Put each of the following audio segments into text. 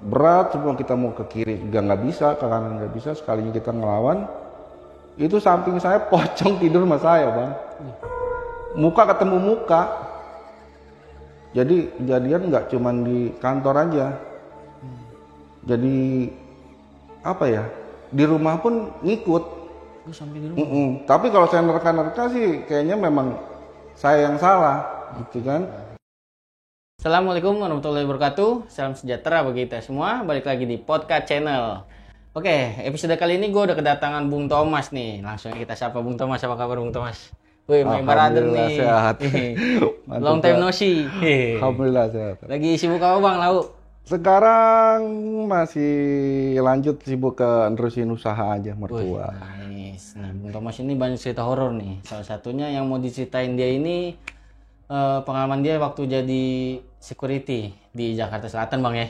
berat semua, kita mau ke kiri juga nggak bisa, ke kanan nggak bisa. Sekalinya kita ngelawan, itu samping saya pocong tidur sama saya bang, muka ketemu muka. Jadi kejadian nggak cuman di kantor aja, jadi apa ya, di rumah pun ngikut. Sampai di rumah. Tapi kalau saya nerka-nerka sih kayaknya memang saya yang salah gitu kan. Assalamualaikum warahmatullahi wabarakatuh. Salam sejahtera bagi kita semua. Balik lagi di Podcast Channel. Oke, episode kali ini gue udah kedatangan Bung Thomas nih. Langsung kita sapa Bung Thomas. Apa kabar Bung Thomas? Wih, my brother nih. Sehat. Long time no see. Alhamdulillah sehat. Lagi sibuk apa bang, Lau? Sekarang masih lanjut sibuk ke nerusin usaha aja mertua. Nice. Nah, Bung Thomas ini banyak cerita horor nih. Salah satunya yang mau diceritain dia ini pengalaman dia waktu jadi security di Jakarta Selatan bang ya.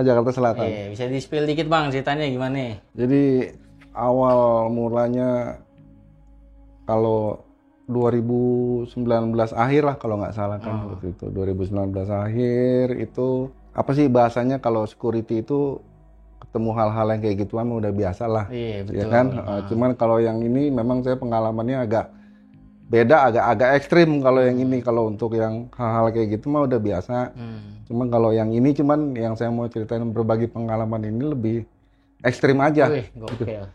Jakarta Selatan. Bisa di-spill dikit bang ceritanya gimana? Jadi awal mulanya kalau 2019 akhir lah kalau nggak salah kan waktu itu 2019 akhir itu apa sih bahasanya, kalau security itu ketemu hal-hal yang kayak gituan udah biasa lah. Iya betul. Ya kan. Cuman kalau yang ini memang saya pengalamannya agak beda, agak ekstrim kalau yang ini. Kalau untuk yang hal-hal kayak gitu mah udah biasa. Cuman kalau yang ini, cuman yang saya mau ceritain berbagi pengalaman ini lebih ekstrim aja. Wih, gokil.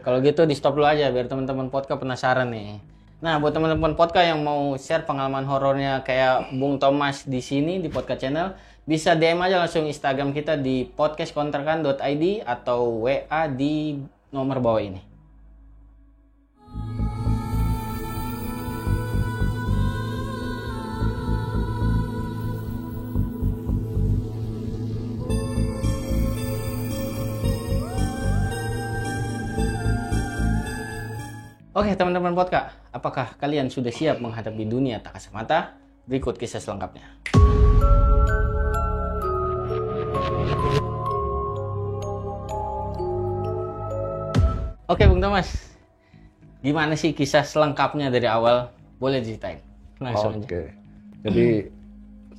Kalau gitu di stop dulu aja biar teman-teman podcast penasaran nih. Nah, buat teman-teman podcast yang mau share pengalaman horornya kayak Bung Thomas di sini di Podcast Channel, bisa DM aja langsung Instagram kita di podcastkontrakan.id atau WA di nomor bawah ini. Oke teman-teman podcast, apakah kalian sudah siap menghadapi dunia tak kasat mata? Berikut kisah selengkapnya. Oke Bung Thomas, gimana sih kisah selengkapnya dari awal? Boleh diceritain? Langsung aja. Oke. Jadi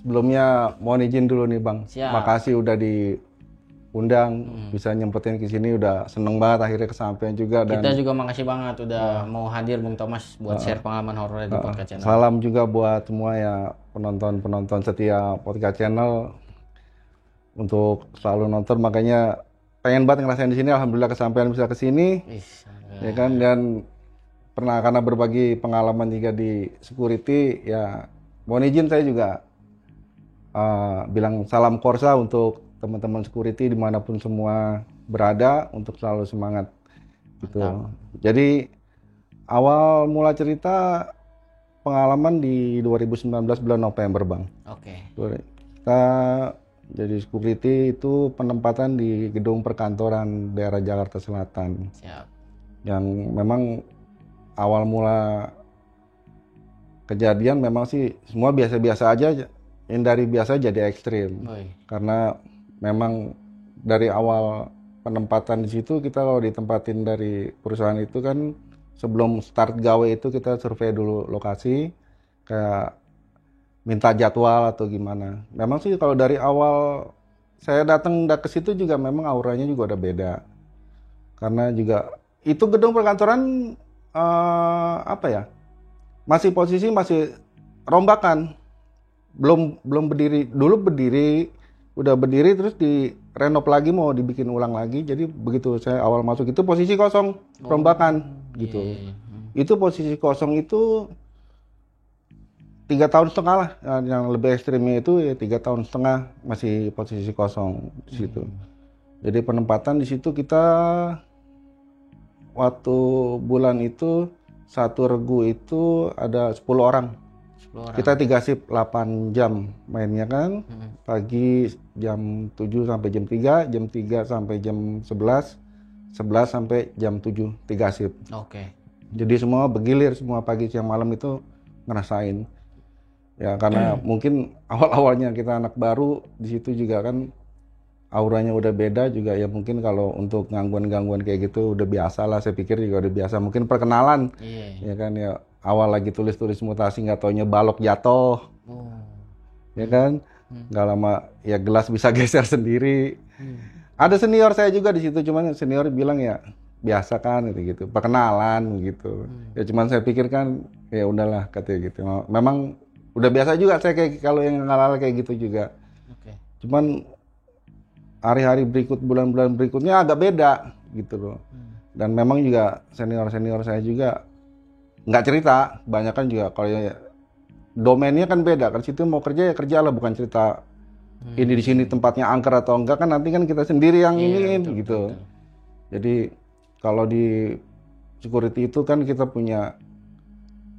sebelumnya mohon izin dulu nih Bang. Siap. Makasih udah diundang, bisa nyempetin ke sini, udah seneng banget akhirnya kesampaian juga. Dan Kita juga makasih banget udah mau hadir Bung Thomas buat share pengalaman horor di Podcast Channel. salam juga buat semua ya penonton setia Podcast Channel untuk selalu nonton. Makanya pengen banget ngerasain di sini. Alhamdulillah kesampaian bisa ke sini. Ya kan, dan karena berbagi pengalaman juga di security, ya mohon izin saya juga bilang salam korsa untuk teman-teman security dimanapun semua berada, untuk selalu semangat gitu. Jadi awal mula cerita pengalaman di 2019 bulan November Bang. Oke. Kita jadi security itu penempatan di gedung perkantoran daerah Jakarta Selatan. Siap. Yang memang awal mula kejadian memang sih semua biasa-biasa aja, yang dari biasa jadi ekstrim. Karena memang dari awal penempatan di situ, kita kalau ditempatin dari perusahaan itu kan sebelum start gawe itu kita survei dulu lokasi, kayak minta jadwal atau gimana. Memang sih kalau dari awal saya datang ke situ juga memang auranya juga udah beda. Karena juga itu gedung perkantoran apa ya? Masih rombakan. Belum berdiri. Dulu udah berdiri terus direnov lagi, mau dibikin ulang lagi. Jadi begitu saya awal masuk itu posisi kosong, rombakan gitu. Itu posisi kosong itu 3 tahun setengah lah. Yang lebih ekstrimnya itu ya 3 tahun setengah masih posisi kosong di situ. Jadi penempatan di situ kita waktu bulan itu satu regu itu ada 10 orang. Kita 3 shift 8 jam mainnya kan. Pagi jam 7 sampai jam 3, jam 3 sampai jam 11, 11 sampai jam 7, 3 shift. Oke. Jadi semua bergilir, semua pagi siang malam itu ngerasain. Ya karena mungkin awal-awalnya kita anak baru di situ juga kan auranya udah beda juga ya, mungkin kalau untuk gangguan-gangguan kayak gitu udah biasa lah, saya pikir juga udah biasa, mungkin perkenalan. Ya kan, ya awal lagi tulis mutasi nggak taunya balok jatuh. Ya kan, nggak lama ya gelas bisa geser sendiri. Ada senior saya juga di situ, cuman senior bilang ya biasa kan gitu, perkenalan gitu. Ya cuman saya pikirkan ya udahlah katanya gitu. Memang udah biasa juga saya kayak kalau yang hal-hal kayak gitu juga. Cuman hari-hari berikut, bulan-bulan berikutnya agak beda gitu loh. Dan memang juga senior-senior saya juga nggak cerita, banyak kan juga kalau ya, domainnya kan beda kan, situ mau kerja ya kerja lah, bukan cerita ini di sini tempatnya angker atau enggak, kan nanti kan kita sendiri yang iniin gitu. Betul. Jadi kalau di security itu kan kita punya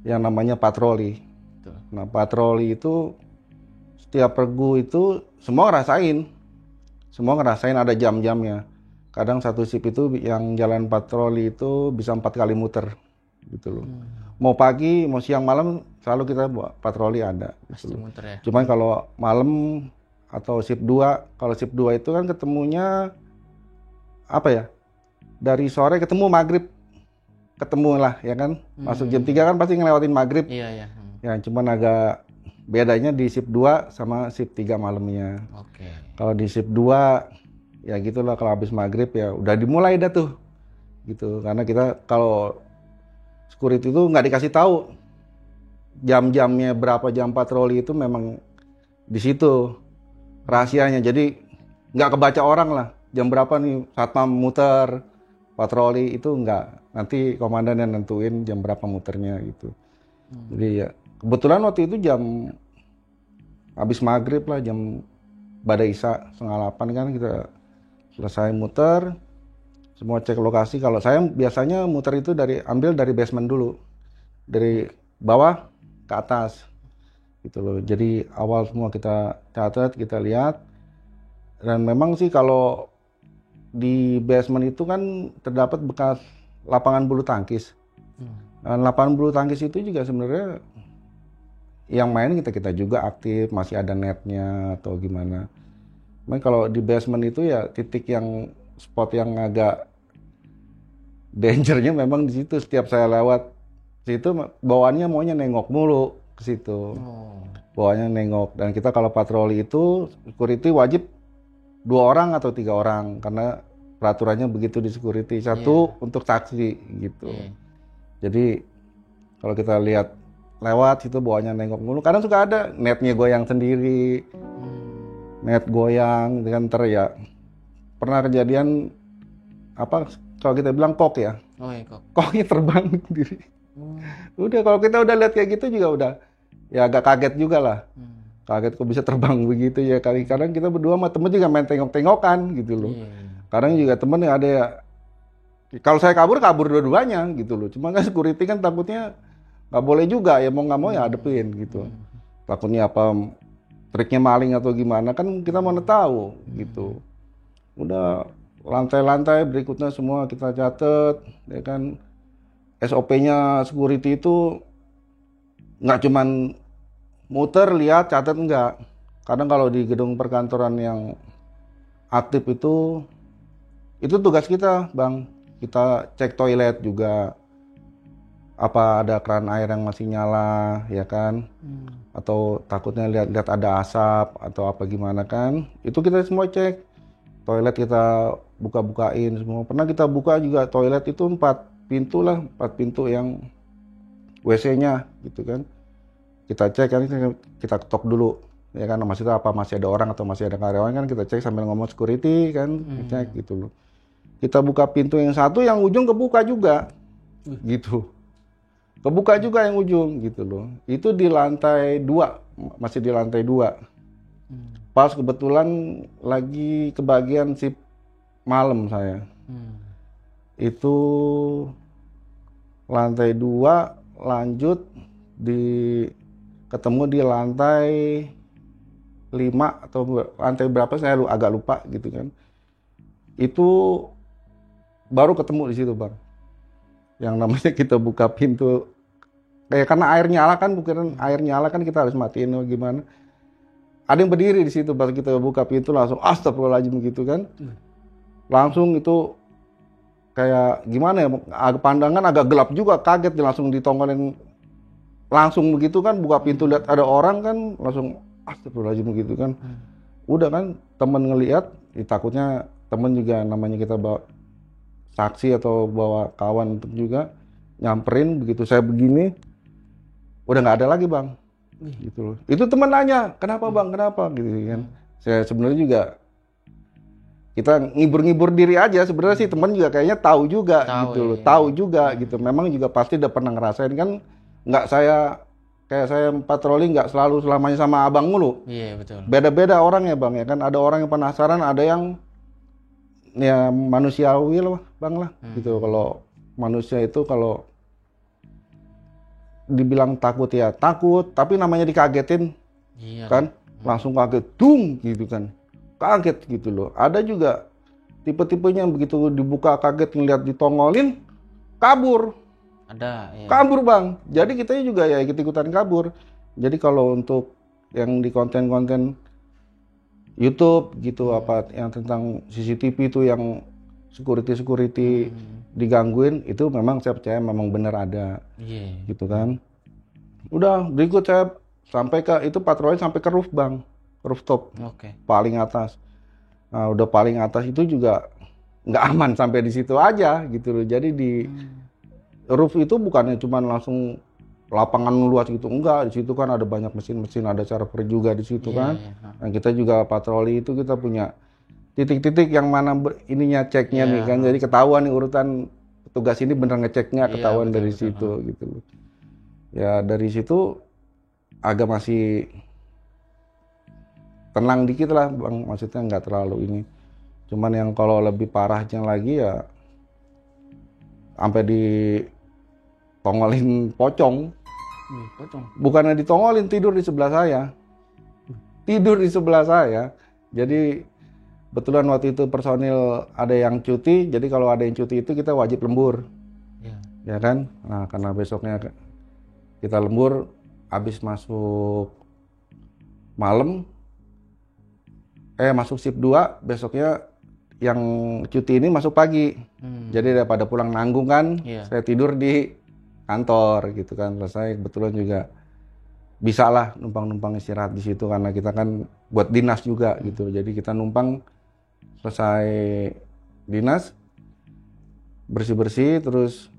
yang namanya patroli. Betul. Nah patroli itu setiap regu itu semua ngerasain ada jam-jamnya. Kadang satu shift itu yang jalan patroli itu bisa 4 kali muter gitu loh. Mau pagi, mau siang, malam selalu kita buat patroli ada. Pasti gitu muter ya. Cuman kalau malam atau shift 2, kalau shift 2 itu kan ketemunya apa ya? Dari sore ketemu maghrib. Ketemu lah ya kan. Masuk jam 3 kan pasti ngelewatin maghrib. Iya. Ya cuman agak bedanya di shift 2 sama shift 3 malamnya. Kalau di shift 2 ya gitulah, kalau habis maghrib ya udah dimulai dah tuh. Gitu. Karena kita kalau security itu nggak dikasih tahu jam-jamnya berapa jam patroli, itu memang di situ rahasianya. Jadi nggak kebaca orang lah jam berapa nih satpam muter patroli, itu nggak, nanti komandan yang nentuin jam berapa muternya gitu. Jadi ya kebetulan waktu itu jam habis maghrib lah, jam badai isya 7:30 kan kita selesai muter, semua cek lokasi. Kalau saya biasanya muter itu ambil dari basement dulu, dari bawah ke atas gitu loh. Jadi awal semua kita catat, kita lihat. Dan memang sih kalau di basement itu kan terdapat bekas lapangan bulu tangkis. Dan lapangan bulu tangkis itu juga sebenarnya yang main kita juga aktif, masih ada netnya atau gimana. Memang kalau di basement itu ya titik yang spot yang agak dangernya memang di situ. Setiap saya lewat situ bawaannya maunya nengok mulu ke situ. Bawaannya nengok. Dan kita kalau patroli itu security wajib 2 orang atau 3 orang, karena peraturannya begitu di security. 1 untuk saksi gitu. Jadi kalau kita lihat lewat situ bawaannya nengok mulu. Kadang suka ada netnya goyang sendiri. Net goyang dengan ya pernah kejadian apa, kalau kita bilang kok ya. Koknya terbang sendiri. Udah kalau kita udah lihat kayak gitu juga udah ya agak kaget juga lah. Kaget kok bisa terbang begitu ya. Kadang kita berdua sama temen juga main tengok-tengokan gitu loh. Kadang juga temen yang ada ya, kalau saya kabur dua-duanya gitu loh. Cuma kan security kan takutnya nggak boleh juga ya, mau nggak mau ya hadepin gitu. Takutnya apa triknya maling atau gimana kan kita mana tahu gitu. Udah lantai-lantai berikutnya semua kita catat ya kan. SOP-nya security itu nggak cuman muter lihat catat, enggak. Kadang kalau di gedung perkantoran yang aktif itu tugas kita, Bang. Kita cek toilet juga, apa ada keran air yang masih nyala ya kan, atau takutnya lihat ada asap atau apa gimana kan, itu kita semua cek. Toilet kita buka-bukain semua. Pernah kita buka juga toilet itu 4 pintu lah, 4 pintu yang WC-nya gitu kan. Kita cek kan, kita ketok dulu ya kan, masih ada orang atau masih ada karyawan kan, kita cek sambil ngomong security kan, cek gitu loh. Kita buka pintu yang satu, yang ujung kebuka juga gitu. Kebuka juga yang ujung gitu loh. Itu di lantai 2, masih di lantai 2. Pas kebetulan lagi kebagian shift malam saya. Itu lantai 2 lanjut ketemu di lantai 5 atau lantai berapa saya agak lupa gitu kan. Itu baru ketemu di situ, Bang. Yang namanya kita buka pintu kayak karena air nyala kan, bukan air nyala kan kita harus matiin atau gimana. Ada yang berdiri di situ pas kita buka pintu, langsung astagfirullahaladzim gitu kan. Langsung itu kayak gimana ya, pandangan agak gelap juga, kaget langsung ditongolin. Langsung begitu kan buka pintu lihat ada orang kan, langsung astagfirullahaladzim gitu kan. udah kan temen ngelihat, takutnya temen juga namanya kita bawa saksi atau bawa kawan untuk juga nyamperin, begitu saya begini udah nggak ada lagi bang, gitu loh. Itu temen nanya kenapa bang, kenapa gitu kan. Saya sebenarnya juga kita ngibur-ngibur diri aja sebenarnya sih, temen juga kayaknya tahu juga gitu loh, tahu juga gitu. Memang juga pasti udah pernah ngerasain kan, nggak kayak saya patroli nggak selalu selamanya sama abang mulu. Iya betul. Beda-beda orang ya bang ya kan. Ada orang yang penasaran, ada yang ya manusiawi lah bang lah gitu. Kalau manusia itu kalau dibilang takut ya takut, tapi namanya dikagetin kan langsung kaget dung gitu kan, kaget gitu loh. Ada juga tipe-tipenya begitu dibuka kaget ngeliat ditongolin kabur. Ada, ya. Kabur bang. Jadi kita juga ya ikut-ikutan kabur. Jadi kalau untuk yang di konten-konten YouTube gitu apa yang tentang CCTV itu yang security digangguin, itu memang saya percaya memang benar ada. Gitu kan. Udah berikut saya sampai ke itu patroli sampai ke roof bang, rooftop. Paling atas. Nah, udah paling atas itu juga nggak aman sampai di situ aja gitu loh. Jadi di roof itu bukannya cuma langsung lapangan luas gitu, enggak. Di situ kan ada banyak mesin-mesin, ada server juga di situ kan. Dan kita juga patroli itu kita punya titik-titik yang mana ininya ceknya nih kan. Jadi ketahuan nih urutan petugas ini bener ngeceknya, ketahuan dari situ gitu loh. Ya dari situ agak masih tenang dikit lah bang, maksudnya nggak terlalu ini. Cuman yang kalau lebih parahnya lagi ya sampai di tongolin pocong. Bukannya ditongolin, tidur di sebelah saya. Tidur di sebelah saya. Jadi kebetulan waktu itu personil ada yang cuti, jadi kalau ada yang cuti itu kita wajib lembur. Ya kan? Nah, karena besoknya kita lembur, habis masuk malam, masuk shift 2, besoknya yang cuti ini masuk pagi. Jadi daripada pulang nanggung kan, saya tidur di kantor gitu kan. Selesai kebetulan juga bisa lah numpang-numpang istirahat di situ karena kita kan buat dinas juga gitu. Jadi kita numpang, selesai dinas bersih-bersih terus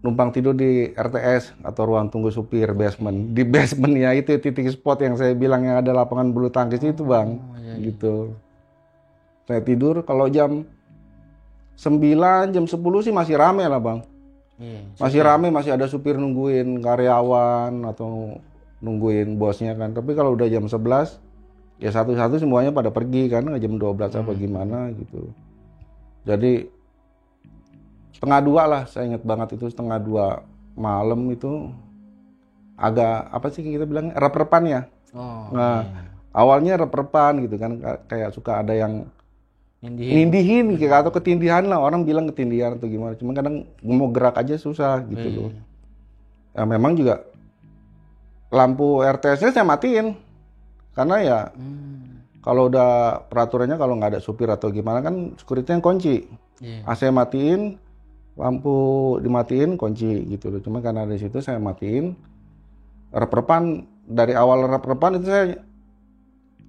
numpang tidur di RTS atau ruang tunggu supir basement. Di basementnya itu titik spot yang saya bilang yang ada lapangan bulu tangkis itu bang, gitu. Saya tidur kalau jam 9, jam 10 sih masih rame lah bang. Masih rame, masih ada supir nungguin karyawan atau nungguin bosnya kan. Tapi kalau udah jam 11, ya satu-satu semuanya pada pergi kan, jam 12 apa gimana gitu. Jadi 1:30 lah, saya ingat banget itu 1:30 malam itu agak apa sih kita bilang rep-repan ya. Awalnya rep-repan gitu kan, kayak suka ada yang nindihin kayak atau ketindihan lah, orang bilang ketindihan atau gimana. Cuma kadang mau gerak aja susah gitu loh. Ya memang juga lampu RTS-nya saya matiin karena ya kalau udah peraturannya kalau nggak ada supir atau gimana kan security yang kunci. AC matiin, lampu dimatiin, kunci gitu loh. Cuma karena dari situ saya matiin. Rep-repan, dari awal rep-repan itu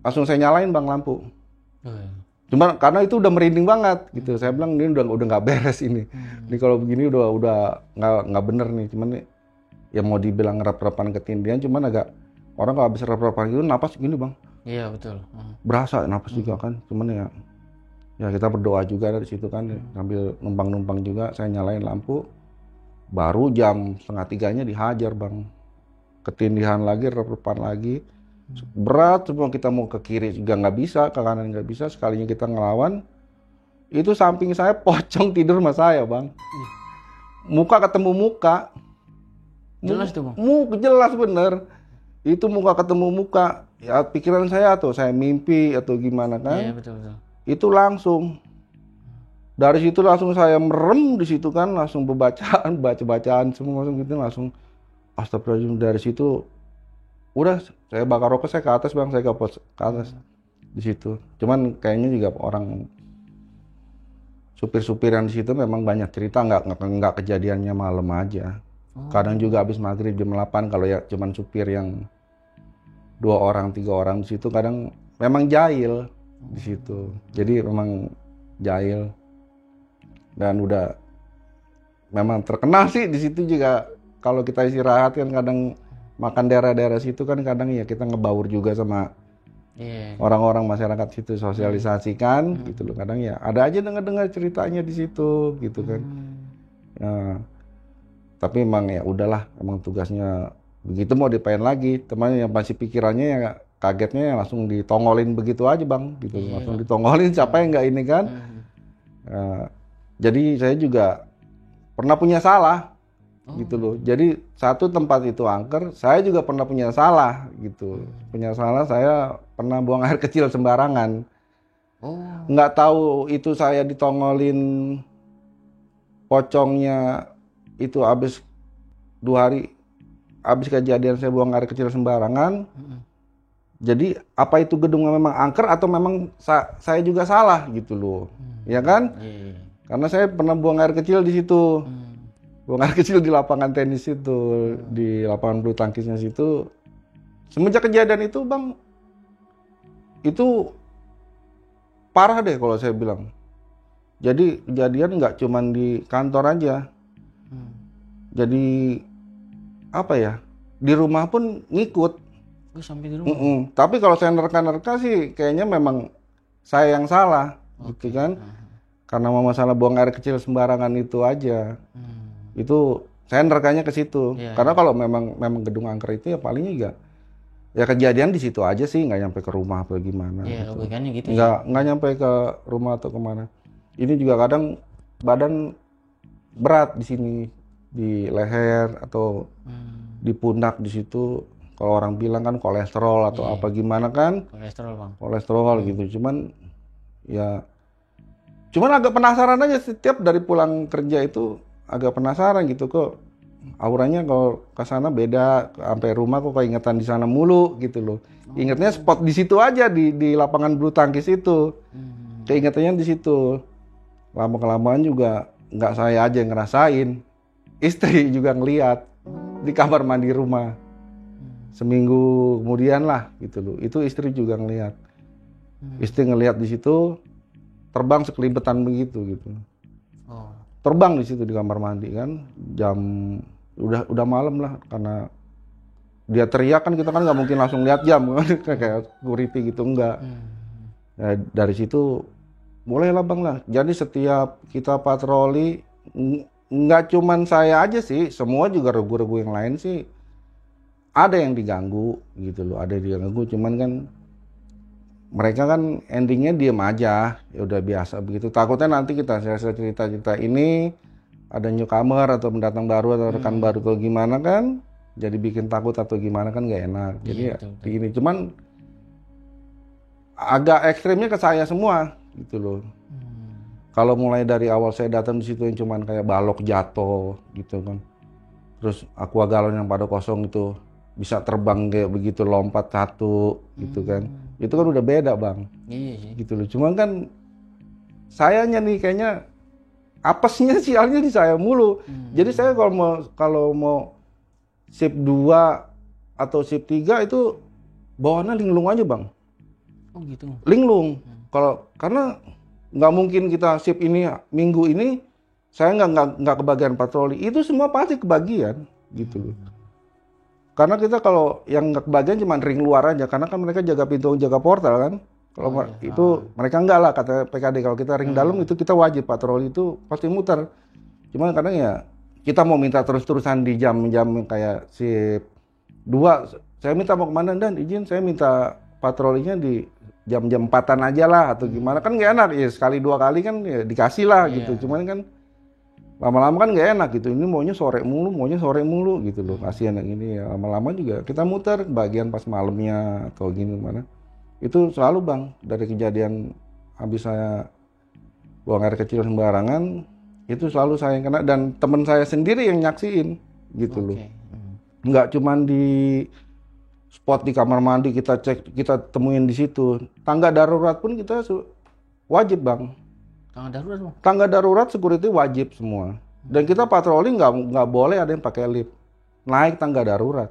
langsung saya nyalain bang lampu. Cuma karena itu udah merinding banget gitu. Saya bilang ini udah nggak beres ini. Ini kalau begini udah nggak bener nih. Cuman ya mau dibilang rep-repan ketindihan, cuman agak orang kalau habis rep-repan gitu napas gini bang. Iya betul. Berasa napas juga kan. Cuman ya kita berdoa juga dari situ kan, sambil numpang-numpang juga saya nyalain lampu. Baru jam 2:30-nya dihajar bang, ketindihan lagi, rep-repan lagi. Berat semua, kita mau ke kiri juga nggak bisa, ke kanan nggak bisa. Sekalinya kita ngelawan, itu samping saya pocong tidur sama saya bang. Muka ketemu muka. Jelas tuh bang? Jelas bener. Itu muka ketemu muka. Ya pikiran saya tuh, saya mimpi atau gimana kan. Iya betul. Itu langsung. Dari situ langsung saya merem di situ kan, langsung baca-bacaan semua langsung gitu, langsung astagfirullahaladzim. Dari situ udah saya bakar rokok, saya ke atas bang, saya ke atas di situ. Cuman kayaknya juga orang supir-supir yang di situ memang banyak cerita, nggak kejadiannya malam aja. Kadang juga habis maghrib jam 8 kalau ya cuman supir yang 2 orang 3 orang di situ, kadang memang jahil di situ. Jadi memang jahil dan udah memang terkenal sih di situ juga. Kalau kita istirahat kan kadang makan daerah-daerah situ kan kadang ya kita ngebaur juga sama orang-orang masyarakat situ, sosialisasikan gitu loh. Kadang ya ada aja dengar-dengar ceritanya di situ gitu kan. Ya, tapi emang ya udahlah, emang tugasnya begitu, mau dipain lagi. Temannya yang pasti pikirannya ya kagetnya ya langsung ditongolin begitu aja bang gitu. Langsung ditongolin, siapa yang nggak ini kan. Jadi saya juga pernah punya salah gitu loh. Jadi satu tempat itu angker, saya juga pernah punya salah gitu. Punya salah, saya pernah buang air kecil sembarangan. Nggak tahu itu saya ditongolin pocongnya itu habis 2 hari habis kejadian saya buang air kecil sembarangan. Jadi apa itu gedungnya memang angker atau memang saya juga salah gitu loh. Ya kan? Karena saya pernah buang air kecil di situ. Buang air kecil di lapangan tenis itu, di lapangan bulu tangkisnya situ. Semenjak kejadian itu bang, itu parah deh kalau saya bilang. Jadi kejadian nggak cuman di kantor aja. Jadi apa ya, di rumah pun ngikut. Sampai di rumah. Tapi kalau saya nerka-nerka sih kayaknya memang saya yang salah gitu kan. Karena masalah buang air kecil sembarangan itu aja. Itu saya nerekanya ke situ. Karena kalau memang gedung angker itu ya paling juga ya kejadian di situ aja sih, nggak nyampe ke rumah atau gimana. Logikanya gitu. Nggak nyampe ke rumah atau kemana. Ini juga kadang badan berat di sini, di leher atau di pundak di situ. Kalau orang bilang kan kolesterol atau apa gimana kan? Kolesterol bang. Kolesterol gitu. Cuman agak penasaran aja setiap dari pulang kerja itu. Agak penasaran gitu kok auranya kalau ke sana beda, sampai rumah kok keingetan di sana mulu gitu loh. Ingatnya spot di situ aja di lapangan bulu tangkis itu. Keingetannya di situ. Lama-kelamaan juga nggak saya aja yang ngerasain. Istri juga ngeliat di kamar mandi rumah. Seminggu kemudian lah gitu loh. Itu istri juga ngeliat. Istri ngeliat di situ terbang sekelibetan begitu gitu. Terbang di situ di kamar mandi kan, jam udah malam lah, karena dia teriak kan kita kan nggak mungkin langsung lihat jam kan kayak security gitu, enggak. Ya, dari situ mulailah bang lah. Jadi setiap kita patroli, nggak cuman saya aja sih, semua juga regu-regu yang lain sih ada yang diganggu gitu loh, ada yang diganggu. Cuman kan mereka kan endingnya diem aja, ya udah biasa begitu. Takutnya nanti kita cerita-cerita ini ada newcomer atau pendatang baru atau rekan baru atau gimana kan, jadi bikin takut atau gimana kan nggak enak. Jadi ya begini, cuman agak ekstrimnya ke saya semua gitu loh. Kalau mulai dari awal saya datang di situ yang cuman kayak balok jatuh gitu kan, terus aqua galon yang pada kosong itu bisa terbang kayak begitu, lompat satu gitu kan, itu kan udah beda bang. Gitu loh. Cuman kan sayanya nih kayaknya apesnya sialnya di saya mulu. Jadi saya kalau mau shift 2 atau shift 3 itu bawaannya linglung aja bang. Gitu. Linglung. Karena nggak mungkin kita shift ini minggu ini saya nggak kebagian patroli, itu semua pasti kebagian gitu loh. Karena kita kalau yang nggak kebagian cuma ring luar aja, karena kan mereka jaga pintu, jaga portal kan. Kalau itu mereka enggak lah kata PKD. Kalau kita ring dalam itu kita wajib patroli, itu pasti muter. Cuman kadang ya kita mau minta terus-terusan di jam-jam kayak shift 2, saya minta mau kemana dan izin saya minta patrolinya di jam-jam 4-an aja lah atau gimana, kan nggak enak ya, sekali 2 kali kan ya dikasih lah gitu. Cuman kan lama-lama kan nggak enak gitu, ini maunya sore mulu gitu loh, kasihan yang ini ya. Lama-lama juga kita muter bagian pas malamnya atau gini mana. Itu selalu bang, dari kejadian habis saya buang air kecil sembarangan, itu selalu saya yang kena, dan teman saya sendiri yang nyaksiin gitu loh. Nggak cuman di spot di kamar mandi kita cek, kita temuin di situ. Tangga darurat pun kita wajib bang. Tangga darurat security wajib semua. Dan kita patroli nggak boleh ada yang pakai lift. Naik tangga darurat.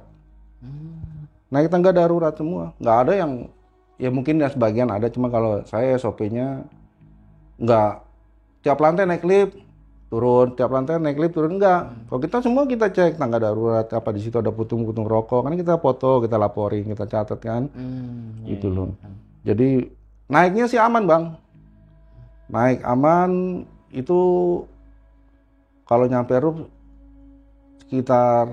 Naik tangga darurat semua. Nggak ada yang ya mungkin ya sebagian ada, cuma kalau saya SOP-nya nggak tiap lantai naik lift turun, tiap lantai naik lift turun, enggak. Kalau kita semua kita cek tangga darurat, apa di situ ada putung-putung rokok, kan kita foto, kita laporin, kita catat kan, gitu loh. Jadi naiknya sih aman bang, naik aman itu kalau nyampe roof sekitar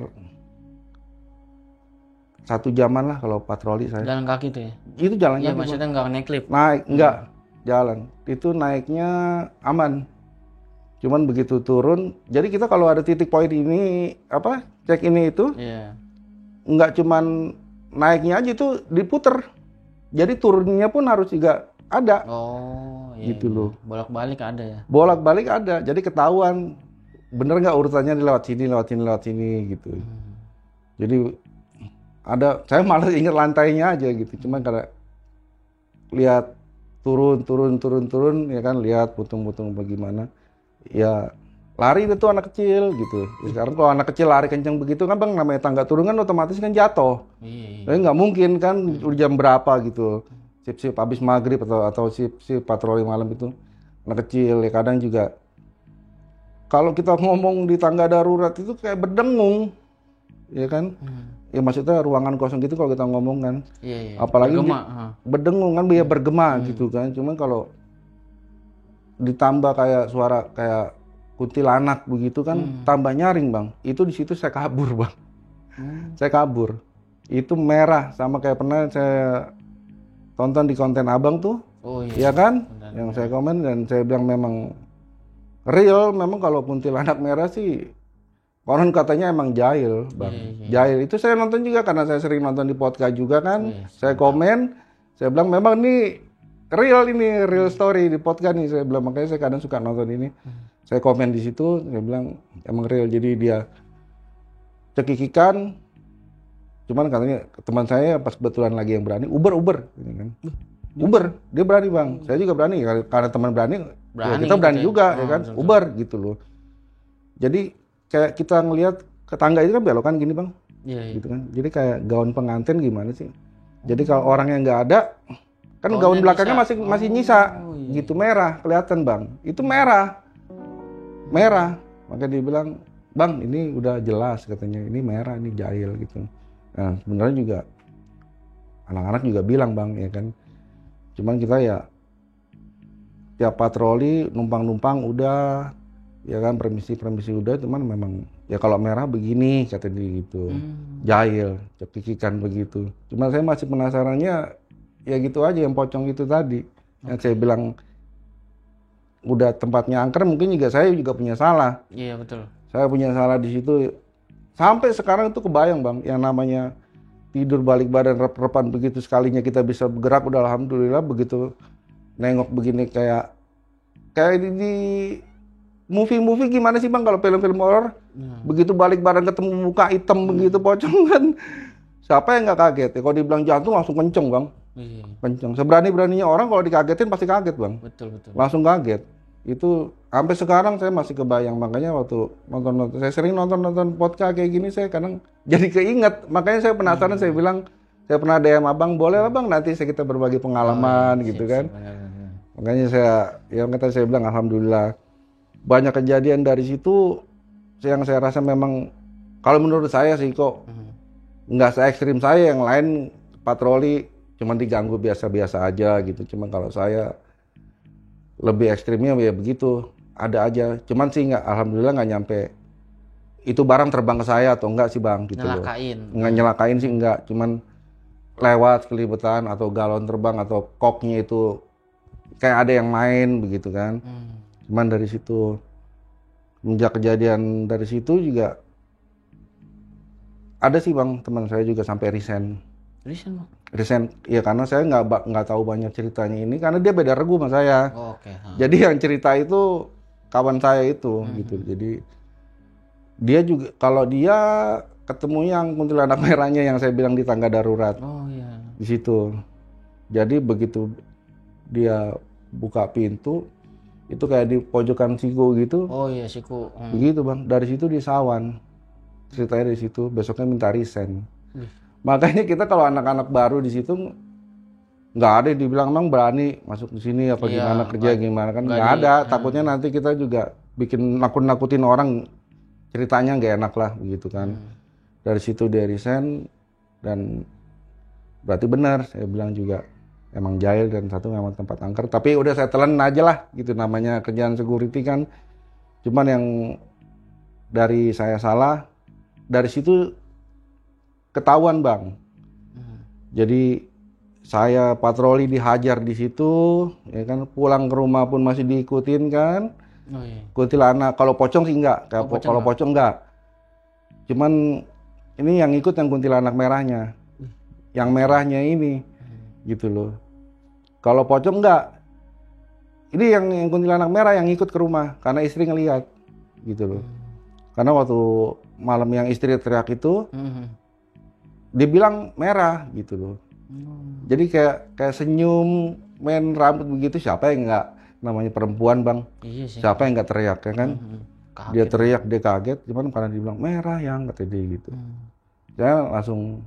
1 jaman lah kalau patroli saya. Jalan kaki tuh ya? Itu jalan Iya, kaki. maksudnya nggak naik lift? Naik, enggak, jalan. Itu naiknya aman. Cuman begitu turun, jadi kita kalau ada titik poin ini, apa, cek ini itu, enggak cuman naiknya aja itu diputer. Jadi turunnya pun harus juga ada. Oh, iya. Gitu loh. Bolak-balik ada ya? Bolak-balik ada, jadi ketahuan. Bener nggak urutannya lewat sini gitu. Jadi ada, saya malah ingat lantainya aja gitu. Cuma karena lihat turun ya kan, lihat putung-putung bagaimana. Ya lari itu anak kecil gitu. Sekarang kalau anak kecil lari kencang begitu kan bang, namanya tangga turun kan otomatis kan jatuh. Jadi nggak mungkin kan udah jam berapa gitu. Sip habis maghrib atau sip patroli malam itu anak kecil ya kadang juga. Kalau kita ngomong di tangga darurat itu kayak berdengung, ya kan? Ya maksudnya ruangan kosong gitu kalau kita ngomong kan. Apalagi berdengung kan, biar bergema gitu kan. Cuman kalau ditambah kayak suara kayak kuntilanak begitu kan, tambah nyaring bang. Itu di situ saya kabur bang. Saya kabur. Itu merah sama kayak pernah saya tonton di konten abang tuh, ya kan? Yang saya komen dan saya bilang memang real, memang kalau kuntilanak merah sih konon katanya emang jahil bang. Jahil itu saya nonton juga karena saya sering nonton di podcast juga kan. Saya komen, saya bilang memang ini real story di podcast nih, saya bilang. Makanya saya kadang suka nonton ini. Saya komen di situ, saya bilang emang real. Jadi dia cekikikan, cuman katanya teman saya pas kebetulan lagi yang berani Uber ini kan. Uber, dia berani bang. Saya juga berani karena teman berani ya kita berani gitu juga ya kan. Betul. Uber gitu loh. Jadi kayak kita ngelihat ke tangga itu kan belokan gini bang, gitu kan. Jadi kayak gaun pengantin gimana sih. Jadi kalau orangnya nggak ada, kan gaun belakangnya masih nyisa, gitu merah kelihatan bang. Itu merah. Maka dia bilang, bang ini udah jelas katanya, ini merah, ini jahil gitu. Nah sebenarnya juga anak-anak juga bilang bang ya kan. Cuman kita ya tiap patroli numpang udah ya kan, permisi udah, cuman memang ya kalau merah begini kata dia gitu. Jahil, cekikikan begitu. Cuman saya masih penasarannya ya gitu aja yang pocong itu tadi. Yang saya bilang udah tempatnya angker, mungkin juga saya juga punya salah. Iya betul. Saya punya salah di situ. Sampai sekarang itu kebayang bang, yang namanya tidur balik badan rep-repan begitu, sekalinya kita bisa bergerak udah alhamdulillah. Begitu nengok begini kayak di movie gimana sih bang kalau film-film horor, begitu balik badan ketemu muka hitam begitu pocong kan, siapa yang nggak kaget ya? Kalau dibilang jantung langsung kenceng bang. Kenceng. Seberani-beraninya orang kalau dikagetin pasti kaget bang. Betul. Langsung kaget. Itu sampai sekarang saya masih kebayang. Makanya waktu nonton saya sering nonton podcast kayak gini, saya kadang jadi keinget. Makanya saya penasaran, saya bilang, saya pernah DM abang, boleh lah bang nanti kita berbagi pengalaman gitu kan. Makanya saya bilang alhamdulillah banyak kejadian dari situ yang saya rasa memang kalau menurut saya sih kok nggak se ekstrim saya. Yang lain patroli cuman diganggu biasa-biasa aja gitu. Cuman kalau saya lebih ekstrimnya ya begitu, ada aja. Cuman sih nggak, alhamdulillah nggak nyampe itu barang terbang ke saya atau enggak sih bang gitu. Nggak nyelakain sih enggak, cuman lewat kelibetan atau galon terbang atau koknya itu kayak ada yang main begitu kan. Cuman dari situ, semenjak kejadian dari situ juga ada sih bang, teman saya juga sampai resign ya, karena saya nggak tahu banyak ceritanya ini karena dia beda regu sama saya. Jadi yang cerita itu kawan saya itu gitu. Jadi dia juga, kalau dia ketemu yang kuntilanak merahnya yang saya bilang di tangga darurat di situ. Jadi begitu dia buka pintu itu kayak di pojokan siku gitu. Siku. Begitu bang. Dari situ dia sawan. Ceritanya dari situ. Besoknya minta resign. Makanya kita kalau anak-anak baru di situ nggak ada dibilang emang berani masuk di sini apa gimana kerja gimana kan nggak ada. Takutnya nanti kita juga bikin nakut-nakutin orang, ceritanya nggak enak lah begitu kan. Dari situ dia resign dan berarti benar saya bilang juga emang jahil dan satu memang tempat angker. Tapi udah saya telan aja lah gitu, namanya kerjaan security kan. Cuman yang dari saya salah, dari situ ketahuan Bang. Jadi saya patroli dihajar di situ, ya kan, pulang ke rumah pun masih diikutin kan. Kuntilanak, kalau pocong sih enggak, kalau pocong enggak. Cuman ini yang ikut yang kuntilanak merahnya. Yang merahnya ini gitu loh. Kalau pocong enggak. Ini yang kuntilanak merah yang ikut ke rumah karena istri ngelihat gitu loh. Karena waktu malam yang istri teriak itu dibilang merah gitu loh. Jadi kayak senyum, main rambut begitu, siapa yang enggak, namanya perempuan Bang. Iya sih. Siapa yang enggak teriak ya kan? Dia teriak, dia kaget, cuman karena dibilang merah yang kata dia gitu. Saya langsung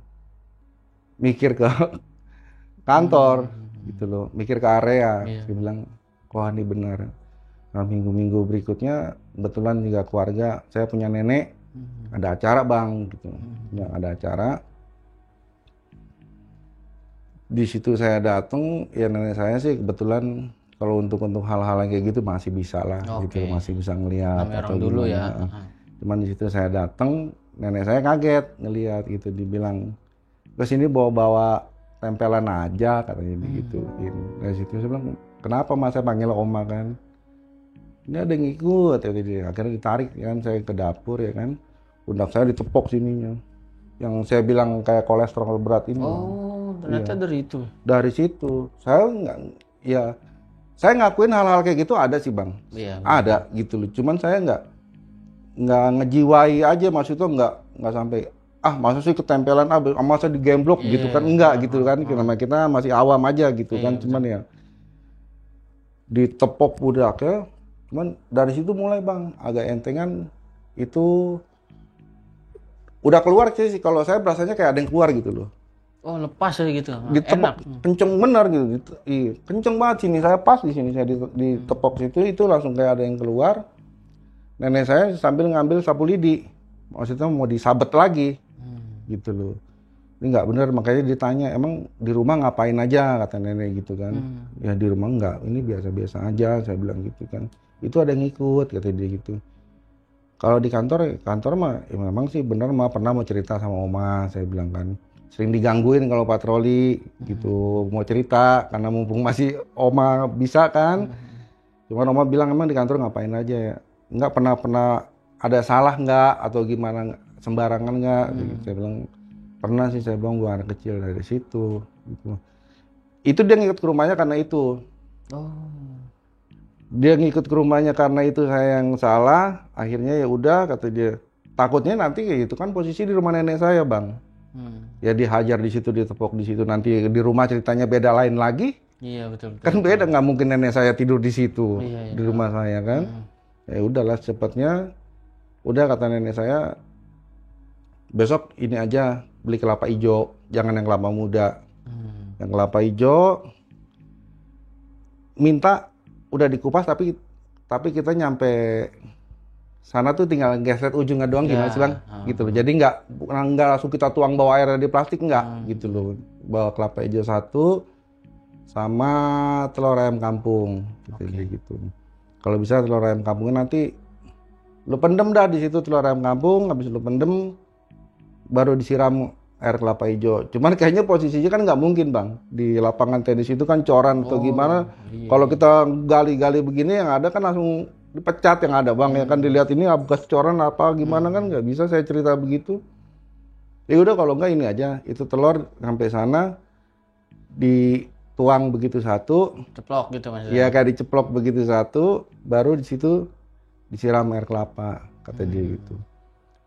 mikir ke kantor gitu loh, mikir ke area. Dia bilang, wah ini benar. Nah, minggu-minggu berikutnya kebetulan juga keluarga saya punya nenek ada acara Bang gitu. Ada acara. Di situ saya datang, ya nenek saya sih kebetulan kalau untuk hal-hal yang kayak gitu masih bisa lah gitu, masih bisa ngelihat atau dulu ya. Cuman di situ saya datang, nenek saya kaget ngelihat gitu, dibilang ke sini bawa tempelan aja katanya begitu. Dari situ saya bilang, kenapa Mas, saya panggil Oma kan? Ini ada yang ikut ya dia. Akhirnya ditarik ya kan, saya ke dapur ya kan. Pundak saya ditepok sininya. Yang saya bilang kayak kolesterol berat ini. Oh, ternyata dari itu. Dari situ. Saya nggak, ya saya ngakuin hal-hal kayak gitu ada sih Bang. Iya. Ada gitu loh. Cuman saya nggak ngejiwai aja, maksudnya nggak sampai masa sih ketempelan masa digemblok gitu kan, enggak gitu kan, karena kita masih awam aja gitu kan. Cuman ya ditepok pundaknya, cuman dari situ mulai Bang agak entengan itu udah keluar sih. Kalau saya berasanya kayak ada yang keluar gitu loh. Oh, lepas aja gitu. Ditepok kenceng bener gitu. Iya, kenceng banget sini, saya pas di sini, saya ditepok situ, itu langsung kayak ada yang keluar. Nenek saya sambil ngambil sapu lidi, maksudnya mau disabet lagi. Gitu loh. Ini nggak bener, makanya ditanya, emang di rumah ngapain aja kata nenek gitu kan. Ya di rumah enggak, ini biasa-biasa aja, saya bilang gitu kan. Itu ada yang ikut kata dia gitu. Kalau di kantor mah ya memang sih bener mah pernah mau cerita sama Oma, saya bilang kan. Sering digangguin kalau patroli gitu, mau cerita karena mumpung masih Oma bisa kan. Cuman Oma bilang emang di kantor ngapain aja ya. Enggak pernah ada salah enggak atau gimana, sembarangan nggak? Saya bilang pernah sih, saya bilang gua anak kecil dari situ. Gitu. Itu dia ngikut ke rumahnya karena itu. Dia ngikut ke rumahnya karena itu saya yang salah. Akhirnya ya udah kata dia. Takutnya nanti kayak gitu kan posisi di rumah nenek saya Bang. Ya dihajar di situ, ditepok di situ. Nanti di rumah ceritanya beda lain lagi. Iya betul. Kan beda, nggak mungkin nenek saya tidur di situ di rumah saya kan. Ya udahlah cepatnya. Udah kata nenek saya, besok ini aja beli kelapa hijau, jangan yang kelapa muda. Yang kelapa hijau minta udah dikupas, tapi kita nyampe sana tuh tinggal geser ujungnya doang gimana sih Bang? Gitu loh. Jadi nggak langsung kita tuang bawa air di plastik, nggak gitu loh. Bawa kelapa hijau 1 sama telur ayam kampung gitu. Kalau bisa telur ayam kampungnya nanti lu pendem dah di situ, telur ayam kampung, habis lu pendem baru disiram air kelapa hijau. Cuman kayaknya posisinya kan nggak mungkin Bang, di lapangan tenis itu kan coran atau gimana. Kalau kita gali-gali begini yang ada kan langsung dipecat yang ada Bang. Ya kan dilihat ini bekas coran apa gimana kan nggak bisa saya cerita begitu. Ya udah kalau nggak ini aja, itu telur sampai sana dituang begitu 1, ceplok gitu maksudnya. Ya kayak diceplok begitu 1, baru di situ disiram air kelapa kata dia gitu.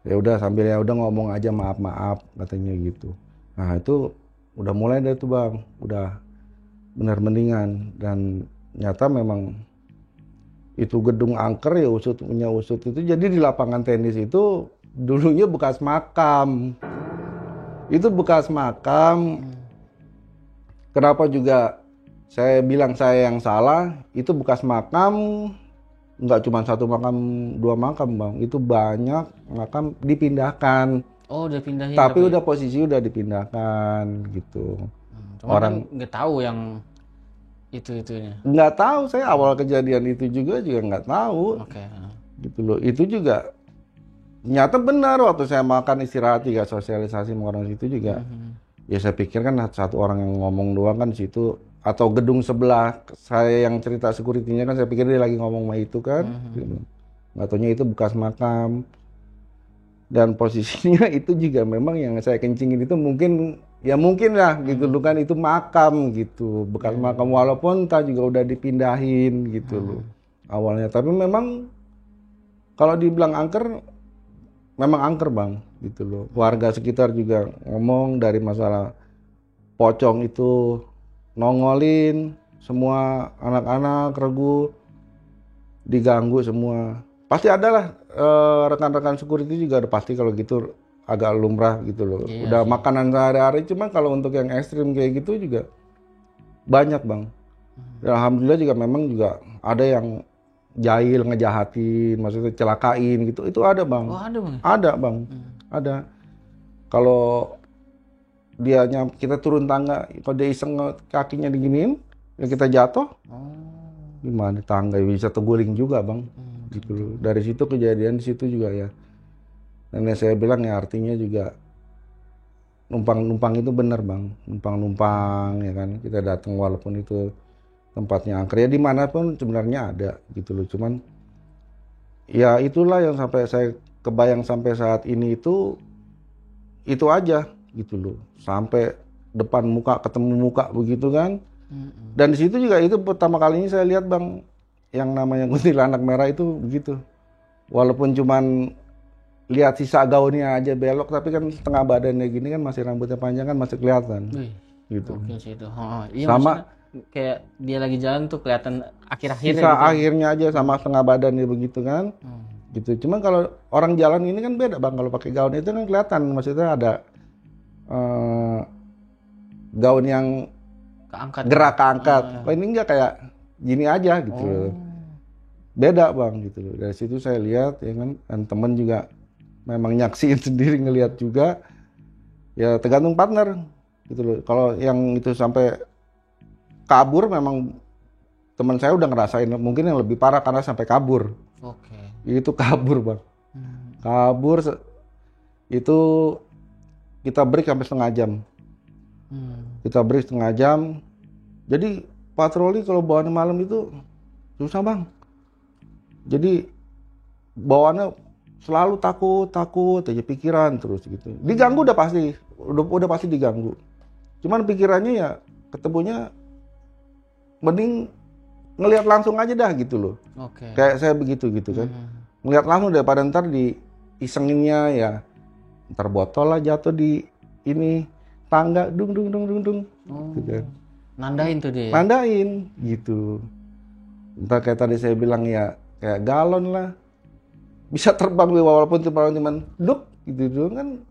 Ya udah sambil ya udah ngomong aja maaf katanya gitu. Nah itu udah mulai dari itu Bang, udah benar mendingan. Dan nyata memang itu gedung angker ya, punya usut itu. Jadi di lapangan tenis itu dulunya bekas makam. Itu bekas makam Kenapa juga saya bilang saya yang salah, itu bekas makam, nggak cuma satu makam, 2 makam bang, itu banyak makam dipindahkan. Oh, udah pindahin. Tapi udah posisi udah dipindahkan gitu. Cuma orang kan nggak tahu yang itunya. Nggak tahu, saya awal kejadian itu juga nggak tahu. Oke. Gitu loh. Itu juga nyata benar waktu saya makan istirahat juga sosialisasi sama orang situ juga. Ya saya pikir kan satu orang yang ngomong doang kan di situ, atau gedung sebelah saya yang cerita security-nya kan saya pikir dia lagi ngomong sama itu kan. Gitu. Nggak taunya itu bekas makam. Dan posisinya itu juga memang yang saya kencingin itu mungkin lah gitu loh kan, itu makam gitu, bekas makam, walaupun entah juga udah dipindahin gitu loh awalnya. Tapi memang kalau dibilang angker, memang angker bang gitu loh. Warga sekitar juga ngomong dari masalah pocong itu nongolin, semua anak-anak regu diganggu semua. Pasti ada lah rekan-rekan security juga ada pasti kalau gitu, agak lumrah gitu loh. Iya, udah makanan sehari-hari. Cuman kalau untuk yang ekstrim kayak gitu juga banyak bang. Dan alhamdulillah juga memang juga ada yang jahil ngejahatin, maksudnya celakain gitu. Itu ada bang. Oh, ada bang? Ada bang. Ada. Kalau kita turun tangga, kalau dia iseng kakinya diginiin, ya kita jatuh. Gimana tangga bisa terguling juga bang. Gitu loh. Dari situ kejadian di situ juga ya. Dan saya bilang ya artinya juga numpang itu benar bang, numpang ya kan, kita datang walaupun itu tempatnya angker ya dimanapun sebenarnya ada gitu loh. Cuman ya itulah yang sampai saya kebayang sampai saat ini itu aja gitu loh, sampai depan muka ketemu muka begitu kan. Dan di situ juga itu pertama kalinya saya lihat bang, yang namanya kuntilanak merah itu begitu. Walaupun cuman lihat sisa gaunnya aja belok, tapi kan setengah badannya gini kan, masih rambutnya panjang kan masih kelihatan. Gitu. Oke sih itu. Iya, sama kayak dia lagi jalan tuh kelihatan akhir-akhirnya sisa gitu. akhirnya aja sama setengah badannya begitu kan. Gitu. Cuman kalau orang jalan ini kan beda bang, kalau pakai gaun itu kan kelihatan, maksudnya ada gaun yang gerak keangkat. Oh, ini enggak kayak gini aja gitu loh. Beda bang gitu loh. Dari situ saya lihat ya kan, dan temen juga memang nyaksiin sendiri, ngelihat juga. Ya tergantung partner gitu loh. Kalau yang itu sampai kabur, memang teman saya udah ngerasain, mungkin yang lebih parah karena sampai kabur. Itu kabur bang. Kabur itu kita break sampai setengah jam. Kita break setengah jam. Jadi patroli kalau bawaannya malam itu susah bang. Jadi bawaannya selalu takut aja, pikiran terus gitu. Diganggu udah pasti diganggu. Cuman pikirannya ya ketemunya mending ngelihat langsung aja dah gitu loh. Kayak saya begitu gitu kan. Ngelihat langsung daripada ntar diisenginnya ya. Ntar botol lah jatuh di ini tangga dung. Gitu kan. Nandain tuh dia. Nandain gitu. Entah kayak tadi saya bilang ya, kayak galon lah. Bisa terbang walaupun cuman duk gitu kan.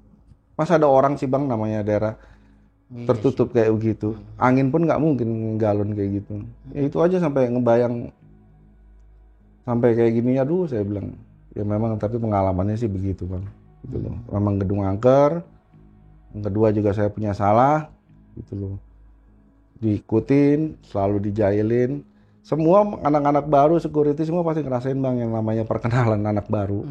Masa ada orang sih bang, namanya daerah tertutup kayak begitu. Angin pun nggak mungkin galon kayak gitu. Ya itu aja sampai ngebayang sampai kayak gini, aduh saya bilang. Ya memang, tapi pengalamannya sih begitu bang. Gitu loh. Memang gedung angker. Yang kedua juga saya punya salah gitu loh. Diikutin, selalu dijailin. Semua anak-anak baru security semua pasti ngerasain bang yang namanya perkenalan anak baru.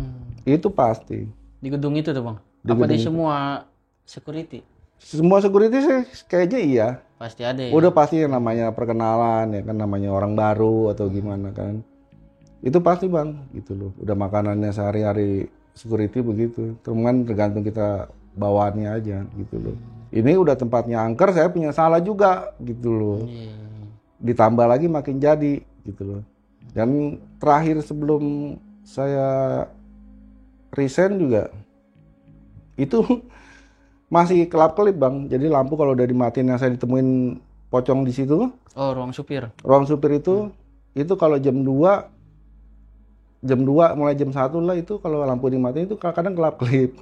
Itu pasti. Di gedung itu tuh bang? Apa di semua security? Semua security sih kayaknya iya. Pasti ada ya? Udah pasti yang namanya perkenalan ya kan, namanya orang baru atau gimana kan. Itu pasti bang gitu loh. Udah makanannya sehari-hari security begitu. Cuman tergantung kita bawaannya aja gitu loh. Ini udah tempatnya angker, saya punya salah juga gitu loh. Ditambah lagi makin jadi gitu loh. Dan terakhir sebelum saya resign juga itu masih kelap-kelip bang. Jadi lampu kalau udah dimatiin, yang saya ditemuin pocong di situ. Oh, ruang supir. Ruang supir itu kalau jam 2 mulai jam 1 lah, itu kalau lampu dimatiin itu kadang kelap-kelip.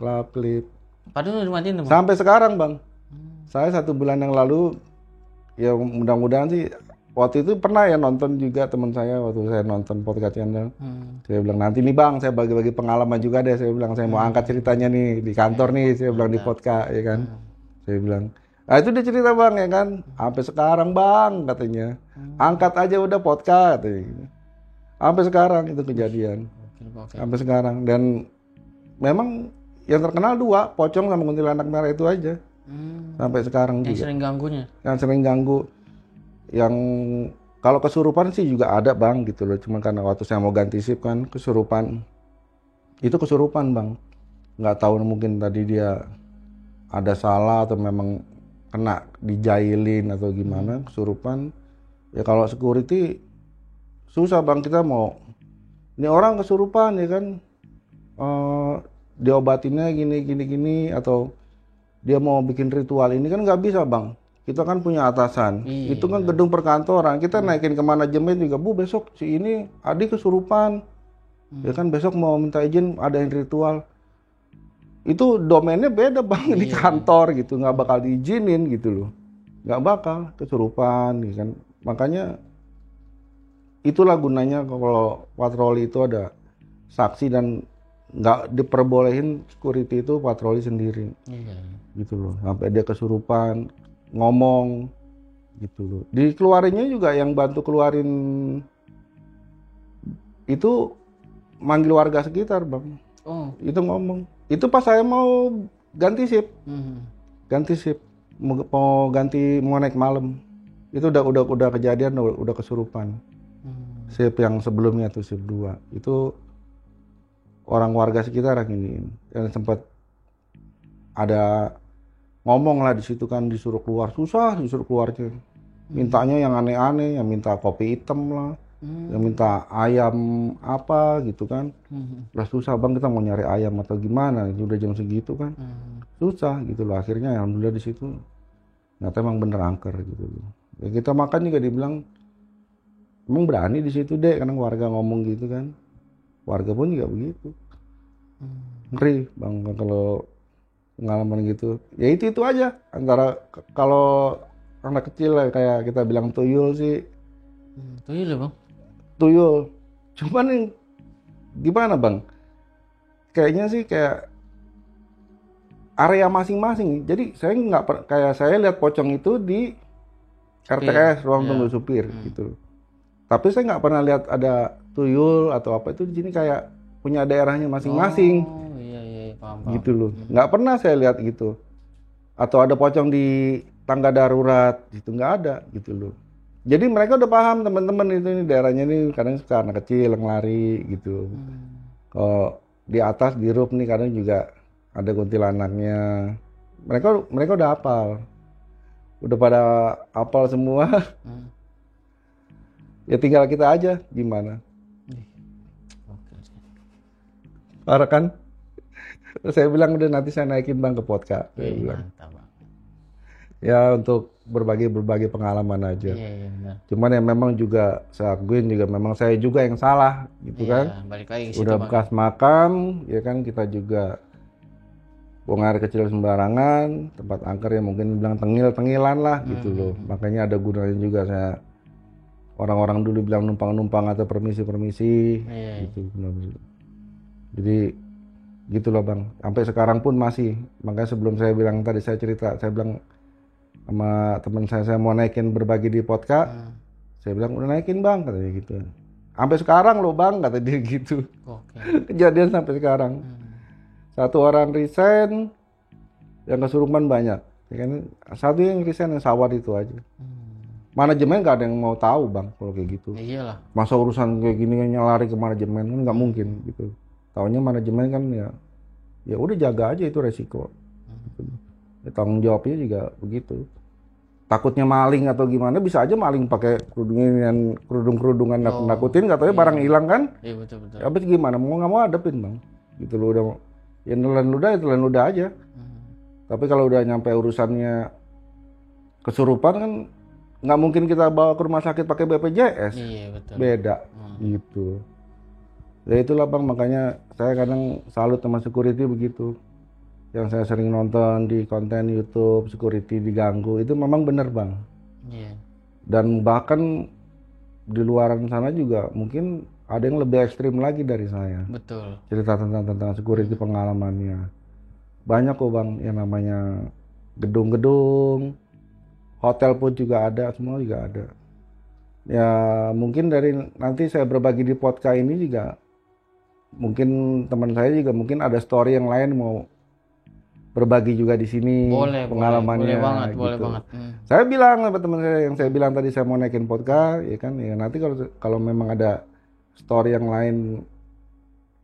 Padahal udah dimatiin tuh bang? Sampai sekarang bang. Saya 1 bulan yang lalu ya mudah-mudahan sih. Waktu itu pernah ya nonton juga teman saya waktu saya nonton podcast channel. Saya bilang nanti nih bang, saya bagi-bagi pengalaman juga deh. Saya bilang saya mau angkat ceritanya nih di kantor nih. Saya bilang di podcast ya kan. Saya bilang, nah itu dia cerita bang ya kan. Sampai sekarang bang katanya, angkat aja udah podcast. Katanya. Sampai sekarang itu kejadian. Sampai sekarang dan memang yang terkenal dua, pocong sama kuntilanak merah itu aja. Sampai sekarang Yang juga. sering ganggunya. Yang sering ganggu. Yang kalau kesurupan sih juga ada bang gitu loh, cuman karena waktu saya mau ganti shift kan kesurupan, itu kesurupan bang, nggak tahu mungkin tadi dia ada salah atau memang kena dijailin atau gimana kesurupan. Ya kalau security susah bang, kita mau ini orang kesurupan ya kan, diobatinnya gini atau dia mau bikin ritual ini kan nggak bisa bang. Kita kan punya atasan, itu kan gedung perkantoran, kita naikin ke manajemen juga, bu besok si ini adik kesurupan, ya kan besok mau minta izin ada yang ritual, itu domainnya beda bang di kantor gitu, nggak bakal diizinin gitu loh, nggak bakal kesurupan, ya kan, makanya itulah gunanya kalau patroli itu ada saksi dan nggak diperbolehin security itu patroli sendiri, gitu loh, sampai dia kesurupan ngomong gitu loh. Dikeluarinnya juga yang bantu keluarin itu manggil warga sekitar bang. Itu ngomong. Itu pas saya mau ganti shift, mau naik malam. Itu udah kejadian, udah kesurupan. Shift yang sebelumnya tuh shift 2 itu orang warga sekitar yang sempat ada ngomong lah di situ kan, disuruh keluar, susah disuruh keluarnya, mintanya yang aneh-aneh, yang minta kopi hitam lah, yang minta ayam apa gitu kan, lah susah bang, kita mau nyari ayam atau gimana, udah jam segitu kan, susah gitu loh. Akhirnya alhamdulillah di situ ternyata emang bener angker gitu loh. Ya, kita makan juga dibilang emang berani di situ deh, karena warga ngomong gitu kan, warga pun juga begitu, ngeri bang kalau pengalaman gitu. Ya itu aja, antara kalau anak kecil kayak kita bilang tuyul sih, tuyul ya bang, tuyul, cuman gimana bang, kayaknya sih kayak area masing-masing. Jadi saya nggak kayak saya lihat pocong itu di RTS ruang tunggu supir gitu, tapi saya nggak pernah lihat ada tuyul atau apa itu di sini, kayak punya daerahnya masing-masing. Paham. Gitu loh, nggak pernah saya lihat gitu, atau ada pocong di tangga darurat gitu, nggak ada gitu loh. Jadi mereka udah paham teman-teman itu, ini daerahnya nih kadang suka anak kecil yang lari gitu. Kalau di atas di roof nih kadang juga ada kuntilanaknya. Mereka udah hafal, udah pada hafal semua. Ya tinggal kita aja gimana. Parah kan? Terus saya bilang udah nanti saya naikin bang ke podcast. Saya bilang. Ya untuk berbagi pengalaman aja. Benar. Cuman ya memang juga saya akuin juga memang saya juga yang salah gitu kan. Balik lagi ke udah situ, bekas makam ya kan, kita juga buang air kecil sembarangan, tempat angker ya mungkin bilang tengil-tengilan lah gitu loh. Makanya ada gunanya juga saya, orang-orang dulu bilang numpang-numpang atau permisi-permisi gitu. Jadi gitulah bang, sampai sekarang pun masih. Makanya sebelum saya bilang tadi, saya cerita, saya bilang sama teman saya mau naikin berbagi di podcast. Saya bilang udah naikin bang, katanya gitu. Sampai sekarang loh bang, kata dia gitu. Kejadian sampai sekarang. Satu orang resign, yang kesurupan banyak. Ya kan? Satu yang resign yang sawat itu aja. Manajemen gak ada yang mau tahu bang kalau kayak gitu. Iyalah. Masa urusan kayak gini lari ke manajemen kan nggak mungkin gitu. Taunya manajemen kan ya udah jaga aja itu resiko. Ya, tanggung jawabnya juga begitu. Takutnya maling atau gimana, bisa aja maling pakai kerudungan nakutin, katanya barang hilang kan? Iya betul. Habis gimana? Mau nggak mau hadapin bang. Gitu loh, udah ya telan ludah aja. Tapi kalau udah nyampe urusannya kesurupan kan nggak mungkin kita bawa ke rumah sakit pakai BPJS. Iya betul. Beda gitu. Ya itulah bang, makanya saya kadang salut sama security begitu. Yang saya sering nonton di konten YouTube, security diganggu, itu memang bener bang. Iya. Dan bahkan di luaran sana juga mungkin ada yang lebih ekstrim lagi dari saya. Betul. Cerita tentang security pengalamannya. Banyak kok Bang yang namanya gedung-gedung, hotel pun juga ada, semua juga ada. Ya mungkin dari nanti saya berbagi di podcast ini juga, mungkin teman saya juga mungkin ada story yang lain mau berbagi juga di sini pengalamannya. Boleh banget, gitu. boleh banget. Saya bilang sama teman saya yang saya bilang tadi saya mau naikin podcast, ya kan, ya nanti kalau memang ada story yang lain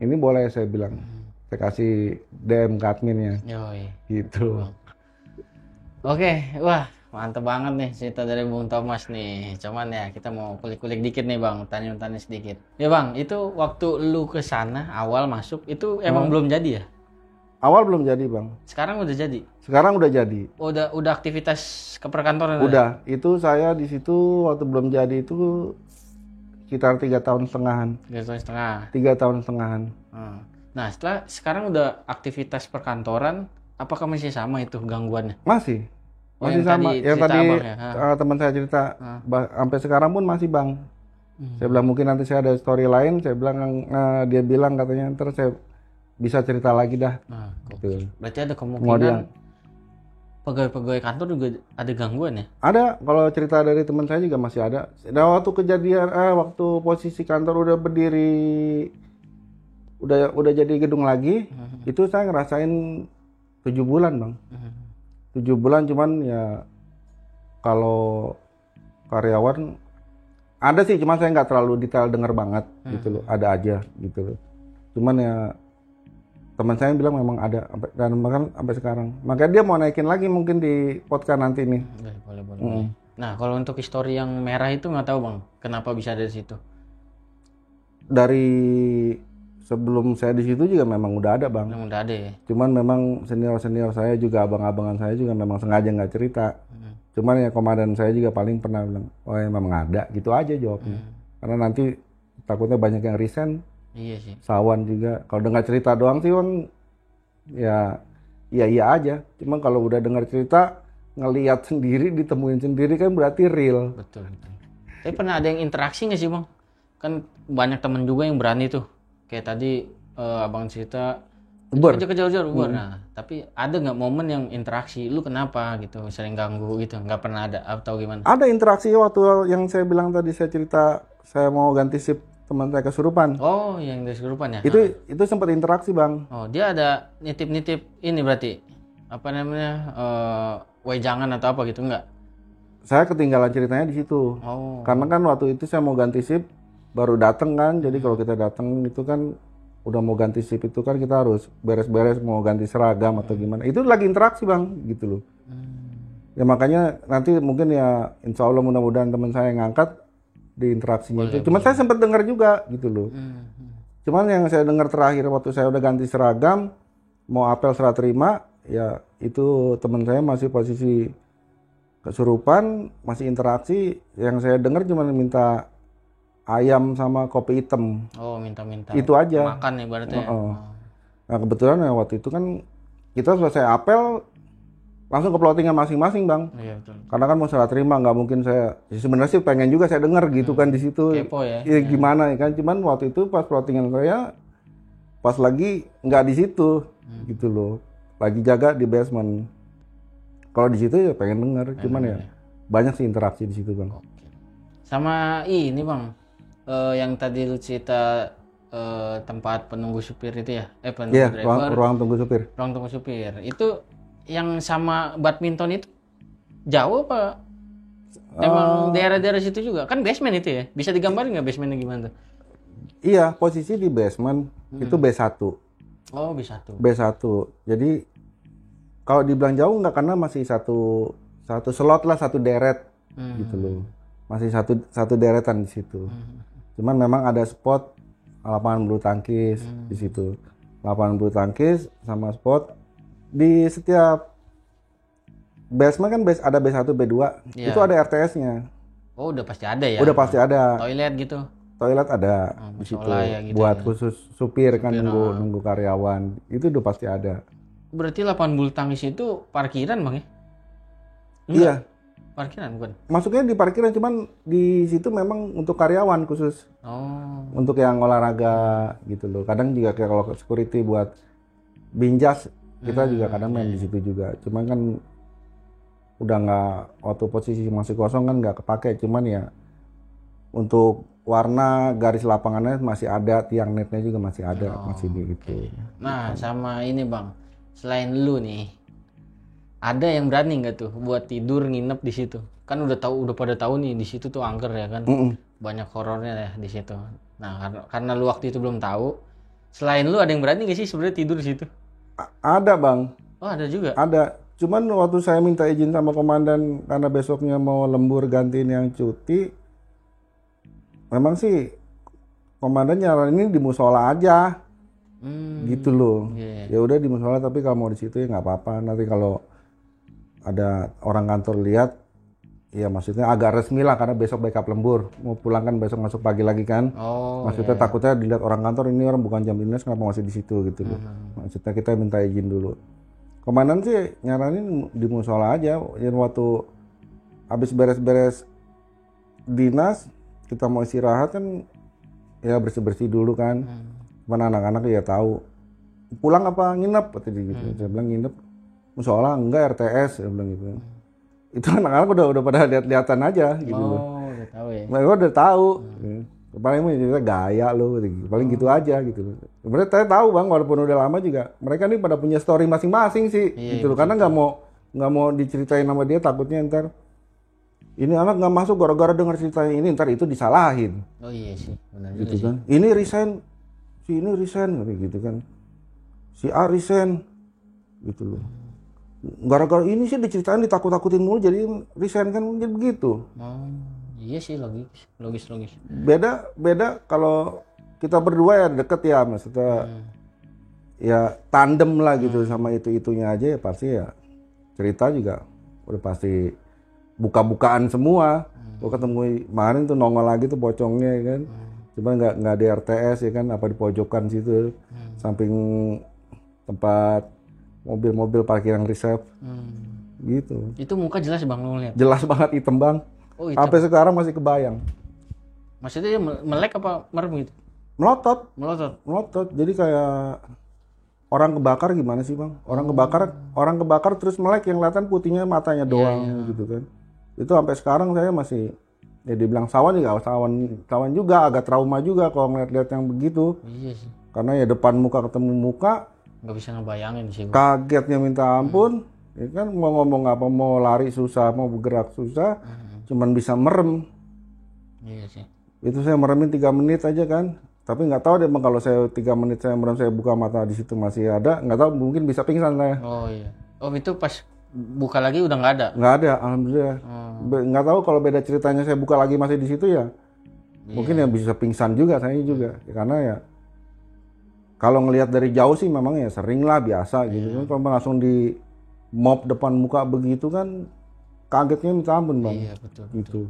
ini boleh saya bilang, saya kasih DM ke adminnya. Yoi. Gitu. Oke, wah mantep banget nih cerita dari Bung Thomas nih. Cuman ya kita mau kulik-kulik dikit nih Bang, tanya-tanya sedikit. Ya Bang, itu waktu lu ke sana awal masuk itu emang belum jadi ya? Awal belum jadi Bang. Sekarang udah jadi? Sekarang udah jadi. Udah aktivitas ke perkantoran? Udah. Itu saya di situ waktu belum jadi itu sekitar 3 tahun setengahan. 3 tahun setengah. 3 tahun setengahan. Nah sekarang udah aktivitas perkantoran, apakah masih sama itu gangguannya? Masih yang sama. tadi Yang cerita tadi abang ya? teman saya cerita, sampai sekarang pun masih Bang. Saya bilang mungkin nanti saya ada story lain. Saya bilang, dia bilang katanya ntar saya bisa cerita lagi dah. Gitu. Berarti ada kemungkinan pegawai-pegawai kantor juga ada gangguan ya? Ada. Kalau cerita dari teman saya juga masih ada. Dan waktu kejadian, waktu posisi kantor udah berdiri, udah jadi gedung lagi, itu saya ngerasain 7 bulan Bang. 7 bulan cuman ya kalau karyawan ada sih, cuman saya nggak terlalu detail denger banget gitu loh, ada aja gitu loh. Cuman ya teman saya bilang memang ada dan bahkan sampai sekarang. Makanya dia mau naikin lagi mungkin di podcast nanti nih. Boleh. Nah kalau untuk histori yang merah itu nggak tahu Bang, kenapa bisa ada di situ? Dari sebelum saya di situ juga memang udah ada Bang. Memang udah ada ya. Cuman memang senior saya juga, abang-abangan saya juga memang sengaja nggak cerita. Cuman ya komandan saya juga paling pernah bilang, oh ya memang ada, gitu aja jawabnya. Karena nanti takutnya banyak yang resign. Iya sih. Sawan juga. Kalau dengar cerita doang sih Bang, ya iya aja. Cuman kalau udah dengar cerita, ngelihat sendiri, ditemuin sendiri kan berarti real. Betul. Tapi pernah ada yang interaksi nggak sih Bang? Kan banyak temen juga yang berani tuh. Kayak tadi abang cerita kejar-kejar Uber. Nah, tapi ada nggak momen yang interaksi? Lu kenapa gitu? Sering ganggu gitu? Nggak pernah ada atau gimana? Ada interaksi waktu yang saya bilang tadi, saya cerita saya mau ganti shift teman saya kesurupan. Oh, yang kesurupan ya? Itu sempat interaksi Bang. Oh, dia ada nitip-nitip ini berarti apa namanya wejangan atau apa gitu nggak? Saya ketinggalan ceritanya di situ. Oh. Karena kan waktu itu saya mau ganti shift, baru dateng kan. Jadi kalau kita dateng itu kan udah mau ganti shift itu kan kita harus beres-beres mau ganti seragam atau gimana. Itu lagi interaksi Bang, gitu loh. Ya makanya nanti mungkin ya insya Allah mudah-mudahan teman saya yang ngangkat di interaksinya itu. Cuman saya sempat dengar juga gitu loh. Cuman yang saya dengar terakhir waktu saya udah ganti seragam, mau apel serah terima, ya itu teman saya masih posisi kesurupan, masih interaksi. Yang saya dengar cuma minta ayam sama kopi hitam. Oh, minta-minta. Itu aja. Makan nih berarti. Nah kebetulan ya waktu itu kan kita selesai apel langsung ke plottingan masing-masing Bang. Iya betul. Karena kan mau serah terima, nggak mungkin saya. Sebenarnya sih pengen juga saya dengar gitu kan di situ. Kepo ya. Gimana ya kan? Cuman waktu itu pas plottingan saya pas lagi nggak di situ gitu loh. Lagi jaga di basement. Kalau di situ ya pengen dengar. Cuman ya banyak sih interaksi di situ Bang. Sama ini Bang, yang tadi lu cerita tempat penunggu supir itu ya? Penunggu driver. Ruang tunggu supir. Ruang tunggu supir. Itu yang sama badminton itu jauh apa? Emang daerah-daerah situ juga? Kan basement itu ya? Bisa digambarin nggak basementnya gimana tuh? Iya, posisi di basement itu B1. Oh, B1. B1. Jadi kalau dibilang jauh nggak, karena masih satu slot lah, satu deret gitu loh. Masih satu deretan di situ. Cuman memang ada spot lapangan bulu tangkis di situ. Lapangan bulu tangkis sama spot di setiap basement kan ada B1, B2. Itu ada RTS-nya. Oh, udah pasti ada ya. Udah pasti ada. Toilet gitu. Toilet ada di situ. Ya, gitu buat khusus supir kan nunggu karyawan. Itu udah pasti ada. Berarti lapangan bulu tangkis itu parkiran Bang ya? Iya. Parkiran bukan? Masuknya di parkiran, cuman di situ memang untuk karyawan khusus. Oh. Untuk yang olahraga gitu loh. Kadang juga kayak kalau security buat binjas, kita juga kadang main di situ juga. Cuman kan udah nggak, waktu posisi masih kosong kan nggak kepake. Cuman ya untuk warna garis lapangannya masih ada, tiang netnya juga masih ada, masih di itu. Nah, sama ini Bang, selain lu nih, ada yang berani nggak tuh buat tidur nginep di situ? Kan udah pada tahu nih di situ tuh angker ya kan, banyak horornya ya di situ. Nah, karena lu waktu itu belum tahu, selain lu ada yang berani nggak sih sebenarnya tidur di situ? Ada Bang. Oh, ada juga. Ada. Cuman waktu saya minta izin sama komandan karena besoknya mau lembur gantiin yang cuti, memang sih komandan nyaranin di musola aja. Gitu loh. Ya udah di musola, tapi kalau mau di situ ya nggak apa-apa. Nanti kalau ada orang kantor lihat, ya maksudnya agak resmi lah karena besok backup lembur. Mau pulang kan besok masuk pagi lagi kan. Maksudnya takutnya dilihat orang kantor, ini orang bukan jam dinas kenapa masih di situ gitu loh. Maksudnya kita minta izin dulu. Komandan sih nyaranin di musola aja. Yang waktu habis beres-beres dinas, kita mau istirahat kan ya bersih-bersih dulu kan. Cuman anak-anak ya tahu pulang apa nginep gitu. Saya bilang nginep. Musola enggak, RTS saya bilang gitu. Itu anak-anak udah pada lihat-lihatan aja gitu loh. Udah tahu ya. Mereka udah tahu. Paling juga gaya lo gitu. Paling gitu aja gitu loh. Sebenarnya saya tahu Bang, walaupun udah lama juga mereka nih pada punya story masing-masing sih gitu loh. Karena nggak mau diceritain sama dia, takutnya ntar ini anak nggak masuk gara-gara dengar ceritanya ini, ntar itu disalahin. Oh iya sih, benar gitu kan. Ini resign, si ini resign gitu kan. Si A resign gitu loh. Gara-gara ini sih diceritain ditakut-takutin mulu jadi resign kan, jadi begitu. Iya sih, logis. Beda kalau kita berdua ya deket ya, maksudnya ya tandem lah gitu sama itunya aja ya pasti ya cerita juga udah pasti buka-bukaan semua. Gua ketemu kemarin tuh nongol lagi tuh pocongnya ya kan. Cuma nggak di RTS ya kan, apa di pojokan situ samping tempat mobil-mobil parkiran reserve. Gitu. Itu muka jelas Bang lu lihat? Jelas banget hitam Bang. Oh, hitam. Sampai sekarang masih kebayang. Maksudnya dia melek apa merem gitu? Melotot. Jadi kayak orang kebakar gimana sih Bang? Orang kebakar terus melek, yang kelihatan putihnya matanya doang gitu kan. Itu sampai sekarang saya masih ya dibilang sawan juga agak trauma juga kalau ngeliat-liat yang begitu. Iya sih. Karena ya depan muka ketemu muka, nggak bisa ngebayangin sih Bang. Kagetnya minta ampun. Ya kan mau ngomong apa, mau lari susah, mau bergerak susah, cuman bisa merem. Iya sih. Itu saya meremin 3 menit aja kan. Tapi nggak tahu deh Bang, kalau saya 3 menit saya merem, saya buka mata di situ masih ada, nggak tahu, mungkin bisa pingsan saya. Oh iya. Oh itu pas buka lagi udah nggak ada? Nggak ada, alhamdulillah. Nggak tahu kalau beda ceritanya saya buka lagi masih di situ ya. Mungkin ya bisa pingsan juga saya juga. Ya, karena ya kalau ngelihat dari jauh sih memang ya sering lah biasa gitu. Kalau langsung di mop depan muka begitu kan kagetnya minta ampun Bang. Iya betul. Gitu.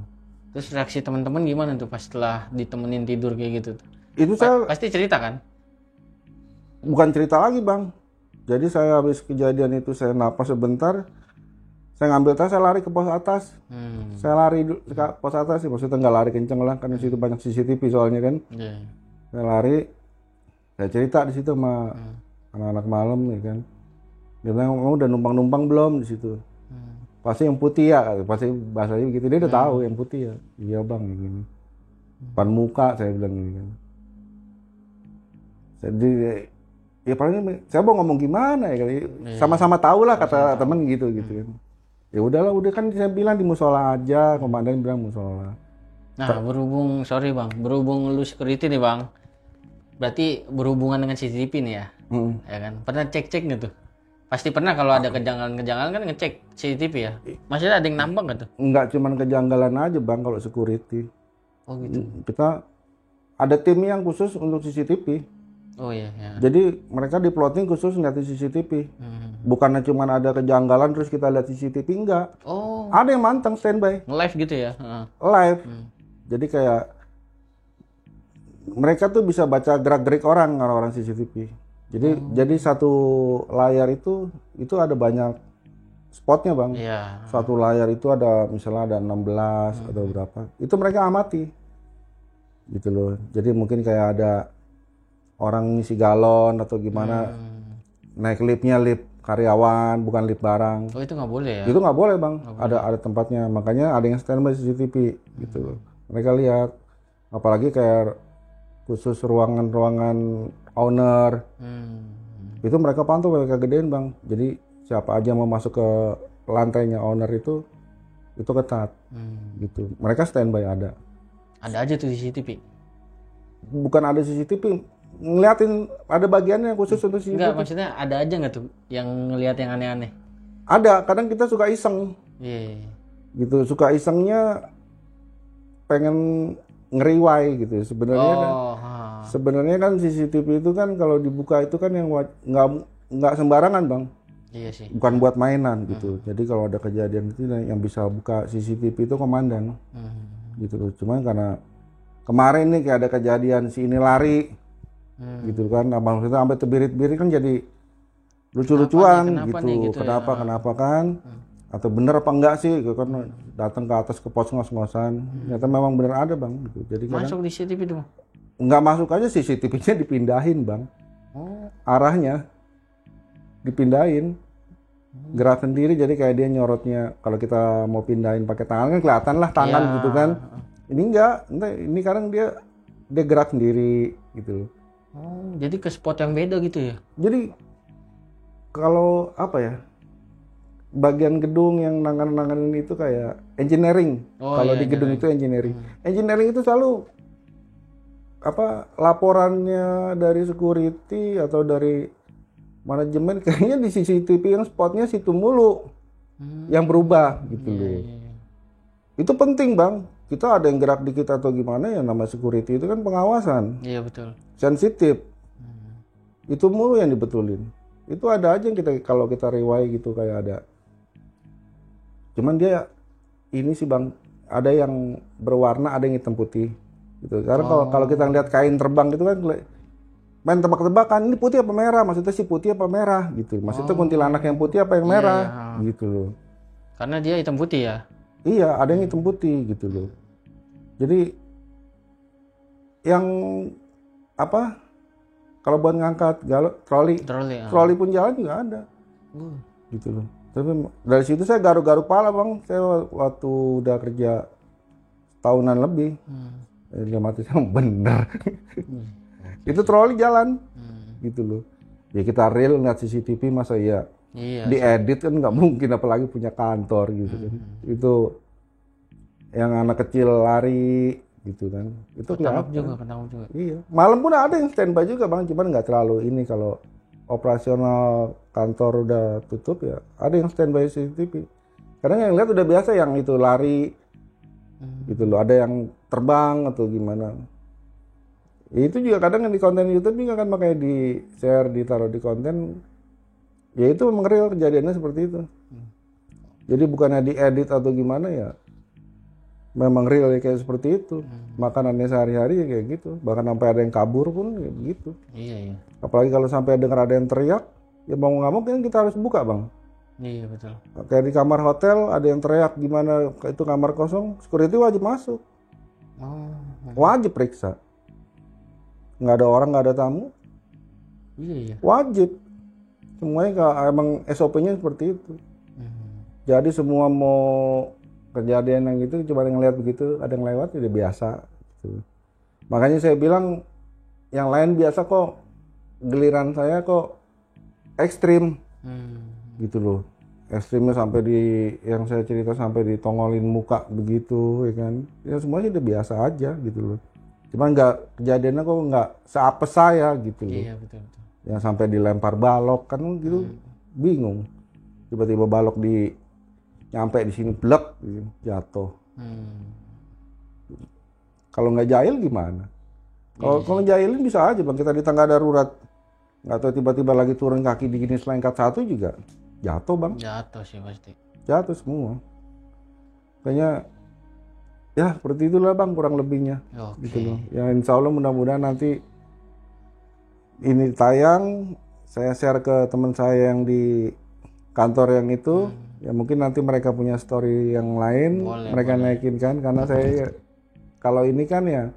Terus reaksi teman-teman gimana tuh pas setelah ditemenin tidur kayak gitu tuh? Itu saya pasti cerita kan? Bukan cerita lagi Bang. Jadi saya habis kejadian itu saya napas sebentar, saya ngambil tas, saya lari ke pos atas. Saya lari ke pos atas sih, maksudnya nggak lari kenceng lah, karena situ banyak CCTV soalnya kan. Saya lari, saya cerita di situ sama anak-anak malam ya kan. Dia bilang, kamu udah numpang-numpang belum di situ? Pasti yang putih ya, pasti bahasanya begitu. Dia udah tahu yang putih ya. Iya Bang, gini. Depan muka saya bilang gini kan. Jadi ya paling saya mau ngomong gimana ya kali. Sama-sama tahu lah kata temen gitu kan. Ya udahlah, udah kan saya bilang di musola aja, komandan bilang musola. Nah, berhubung lu security nih Bang. Berarti berhubungan dengan CCTV nih ya. Ya kan? Pernah cek-cek nggak tuh? Pasti pernah kalau ada kejanggalan-kejanggalan kan ngecek CCTV ya. Maksudnya ada yang nambang nggak tuh? Enggak cuman kejanggalan aja Bang kalau security. Oh gitu. Kita ada tim yang khusus untuk CCTV. Oh iya. Jadi mereka diploting khusus ngeliatin CCTV. Bukannya cuma ada kejanggalan terus kita lihat CCTV, enggak. Oh. Ada yang manteng standby. Live gitu ya? Live. Jadi kayak mereka tuh bisa baca gerak-gerik orang CCTV. Jadi satu layar itu ada banyak spotnya bang. Iya. Satu layar itu ada misalnya ada 16 atau berapa. Itu mereka amati. Gitu loh. Jadi mungkin kayak ada orang ngisi galon atau gimana. Naik liftnya lift karyawan bukan lift barang. Oh itu nggak boleh ya? Itu nggak boleh bang. Ada tempatnya. Makanya ada yang standby CCTV gitu loh. Mereka lihat. Apalagi kayak khusus ruangan-ruangan owner. Itu mereka pantau mereka gedein bang. Jadi siapa aja mau masuk ke lantainya owner itu ketat. Gitu. Mereka standby ada. Ada aja tuh CCTV. Bukan ada CCTV, ngeliatin ada bagiannya khusus untuk CCTV. Enggak, maksudnya ada aja nggak tuh yang ngelihat yang aneh-aneh? Ada, kadang kita suka iseng. Iya. Gitu, suka isengnya pengen ngeriwai gitu. Sebenarnya kan CCTV itu kan kalau dibuka itu kan yang nggak sembarangan bang. Iya sih. Bukan buat mainan gitu. Jadi kalau ada kejadian itu yang bisa buka CCTV itu komandan. Gitu loh. Cuman karena kemarin nih kayak ada kejadian si ini lari. Gitu kan. Abang kita sampai terbirit-birit kan jadi lucu-lucuan gitu. Kenapa kan? Atau bener apa enggak sih? Gitu kan datang ke atas ke pos ngos-ngosan. Ternyata memang bener ada bang. Gitu. Jadi masuk di CCTV tuh? Nggak masuk aja CCTV-nya dipindahin bang. Arahnya dipindahin. Gerak sendiri jadi kayak dia nyorotnya kalau kita mau pindahin pakai tangan kan kelihatan lah tangan gitu kan. Ini enggak, ini kadang dia gerak sendiri gitu. Jadi ke spot yang beda gitu ya? Jadi kalau apa ya, bagian gedung yang nangan-nanganin itu kayak engineering. Kalau di gedung itu engineering. Engineering itu selalu laporannya dari security atau dari manajemen kayaknya di CCTV yang spotnya situ mulu yang berubah gitu loh. Itu penting bang. Kita ada yang gerak dikit atau gimana ya nama security itu kan pengawasan. Iya betul. Sensitif. Itu mulu yang dibetulin. Itu ada aja yang kalau kita rewai gitu kayak ada. Cuman dia ini sih bang ada yang berwarna ada yang hitam putih. Gitu. Karena kalau kita lihat kain terbang gitu kan main tebak-tebakan ini putih apa merah, maksudnya si putih apa merah gitu, maksudnya kuntilanak yang putih apa yang merah gitu loh. Karena dia hitam putih ya? Iya, ada yang hitam putih gitu loh. Jadi yang kalau buat ngangkat troli pun jalan juga ada gitu loh. Tapi dari situ saya garuk-garuk pala bang, saya waktu udah kerja tahunan lebih dia mati sama bener. Itu troli jalan gitu loh. Ya kita real ngeliat CCTV masa iya diedit kan nggak mungkin, apalagi punya kantor gitu kan. Itu yang anak kecil lari gitu kan. Itu ketangkap juga. Iya. Malam pun ada yang standby juga bang, cuman nggak terlalu ini kalau operasional kantor udah tutup ya ada yang standby CCTV. Karena yang lihat udah biasa yang itu lari gitu loh, ada yang terbang atau gimana. Itu juga kadang yang di konten YouTube juga kan makanya di share, ditaruh di konten. Ya itu memang real kejadiannya seperti itu. Jadi bukannya diedit atau gimana ya. Memang real ya kayak seperti itu. Makanannya sehari-hari ya kayak gitu. Bahkan sampai ada yang kabur pun ya begitu. Iya. Apalagi kalau sampai dengar ada yang teriak, ya mau nggak mau kan kita harus buka bang. Iya betul. Kayak di kamar hotel ada yang teriak gimana itu kamar kosong, security wajib masuk. Wajib periksa. Nggak ada orang, nggak ada tamu. Iya. Wajib. Semuanya emang SOP-nya seperti itu. Jadi semua mau kejadian yang gitu, cuma yang lihat begitu, ada yang lewat udah biasa. Gitu. Makanya saya bilang, yang lain biasa kok, giliran saya kok ekstrim. Gitu loh. Ekstrimnya sampai yang saya cerita sampai ditongolin muka begitu, ya kan. Ya semuanya udah biasa aja gitu loh. Cuman kejadiannya kok nggak seapes saya gitu loh. Iya betul. Yang sampai dilempar balok kan gitu, bingung. Tiba-tiba balok nyampe di sini blek gitu, jatuh. Kalau nggak jahil gimana? Kalau jahilin bisa aja bang, kita di tangga darurat nggak tahu tiba-tiba lagi turun kaki di gini selengkat satu juga jatuh bang. Jatuh sih pasti. Jatuh semua. Kayaknya ya seperti itulah bang kurang lebihnya. Gitu loh. Ya insya Allah mudah-mudahan nanti ini tayang, saya share ke teman saya yang di kantor yang itu, Ya mungkin nanti mereka punya story yang lain, mereka naikin kan, karena saya kalau ini kan ya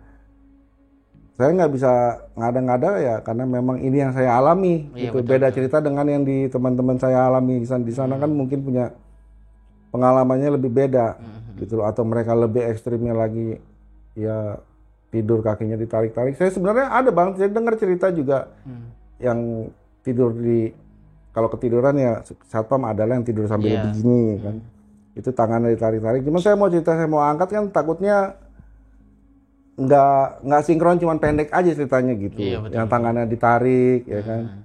saya nggak bisa ngada-ngada ya, karena memang ini yang saya alami. Gitu. Beda cerita dengan yang di teman-teman saya alami di sana kan mungkin punya pengalamannya lebih beda gitu loh, atau mereka lebih ekstrimnya lagi ya tidur kakinya ditarik-tarik. Saya sebenarnya ada Bang, saya dengar cerita juga yang tidur kalau ketiduran ya satpam adalah yang tidur sambil begini kan. Itu tangannya ditarik-tarik. Cuma saya mau angkat kan takutnya nggak sinkron, cuman pendek aja ceritanya gitu. Yang tangannya ditarik ya kan.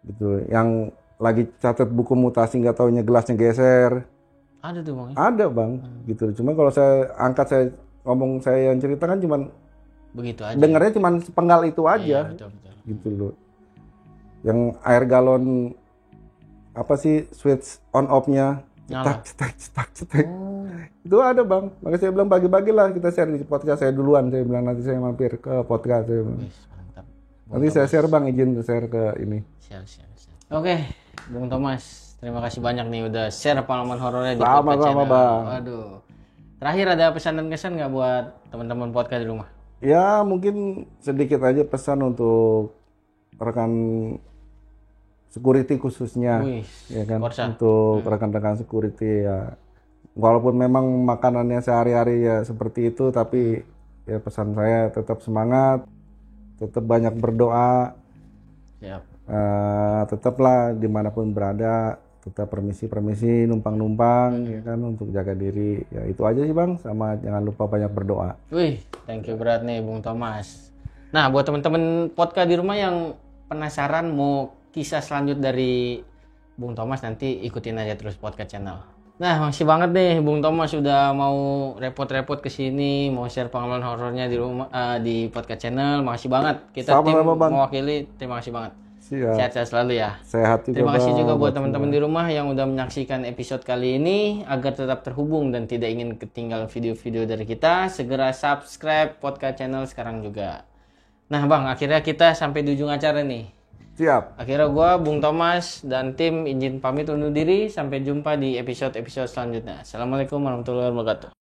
Gitu. Yang lagi catat buku mutasi nggak taunya gelasnya geser. Ada tuh Bang. Ada Bang, gitu. Cuma kalau saya angkat, saya ngomong, saya yang cerita kan cuman begitu aja. Dengarnya cuman sepenggal itu aja. Betul. Gitu loh. Yang air galon apa sih switch on off-nya cetak. Itu ada Bang. Makanya saya bilang bagi-bagilah, kita share di podcast saya duluan. Saya bilang nanti saya mampir ke podcast saya bilang. Mantap. Nanti saya share Bang, izin share ke ini. Siap. Oke, Bung Thomas, terima kasih banyak nih udah share pengalaman horornya di podcast channel. Sama Bang. Waduh. Terakhir ada pesan dan kesan nggak buat teman-teman podcast di rumah? Ya mungkin sedikit aja pesan untuk rekan security khususnya, ya kan, untuk rekan-rekan security ya. Walaupun memang makanannya sehari-hari ya seperti itu, tapi ya pesan saya tetap semangat, tetap banyak berdoa, tetaplah dimanapun berada, tetap permisi numpang-numpang, ya kan, untuk jaga diri. Ya itu aja sih Bang, sama jangan lupa banyak berdoa. Wih, thank you berat nih Bung Thomas. Nah buat teman-teman podcast di rumah yang penasaran mau kisah selanjutnya dari Bung Thomas, nanti ikutin aja terus podcast channel. Nah, makasih banget nih Bung Thomas sudah mau repot-repot ke sini, mau share pengalaman horornya di rumah di podcast channel. Makasih banget. Kita tim mewakili, terima kasih banget. Sehat-sehat selalu ya. Sehat juga. Terima kasih juga buat teman-teman di rumah yang udah menyaksikan episode kali ini. Agar tetap terhubung dan tidak ingin ketinggalan video-video dari kita, segera subscribe podcast channel sekarang juga. Nah, Bang, akhirnya kita sampai di ujung acara nih. Siap. Akhirnya gue, Bung Thomas, dan tim izin pamit undur diri. Sampai jumpa di episode-episode selanjutnya. Assalamualaikum warahmatullahi wabarakatuh.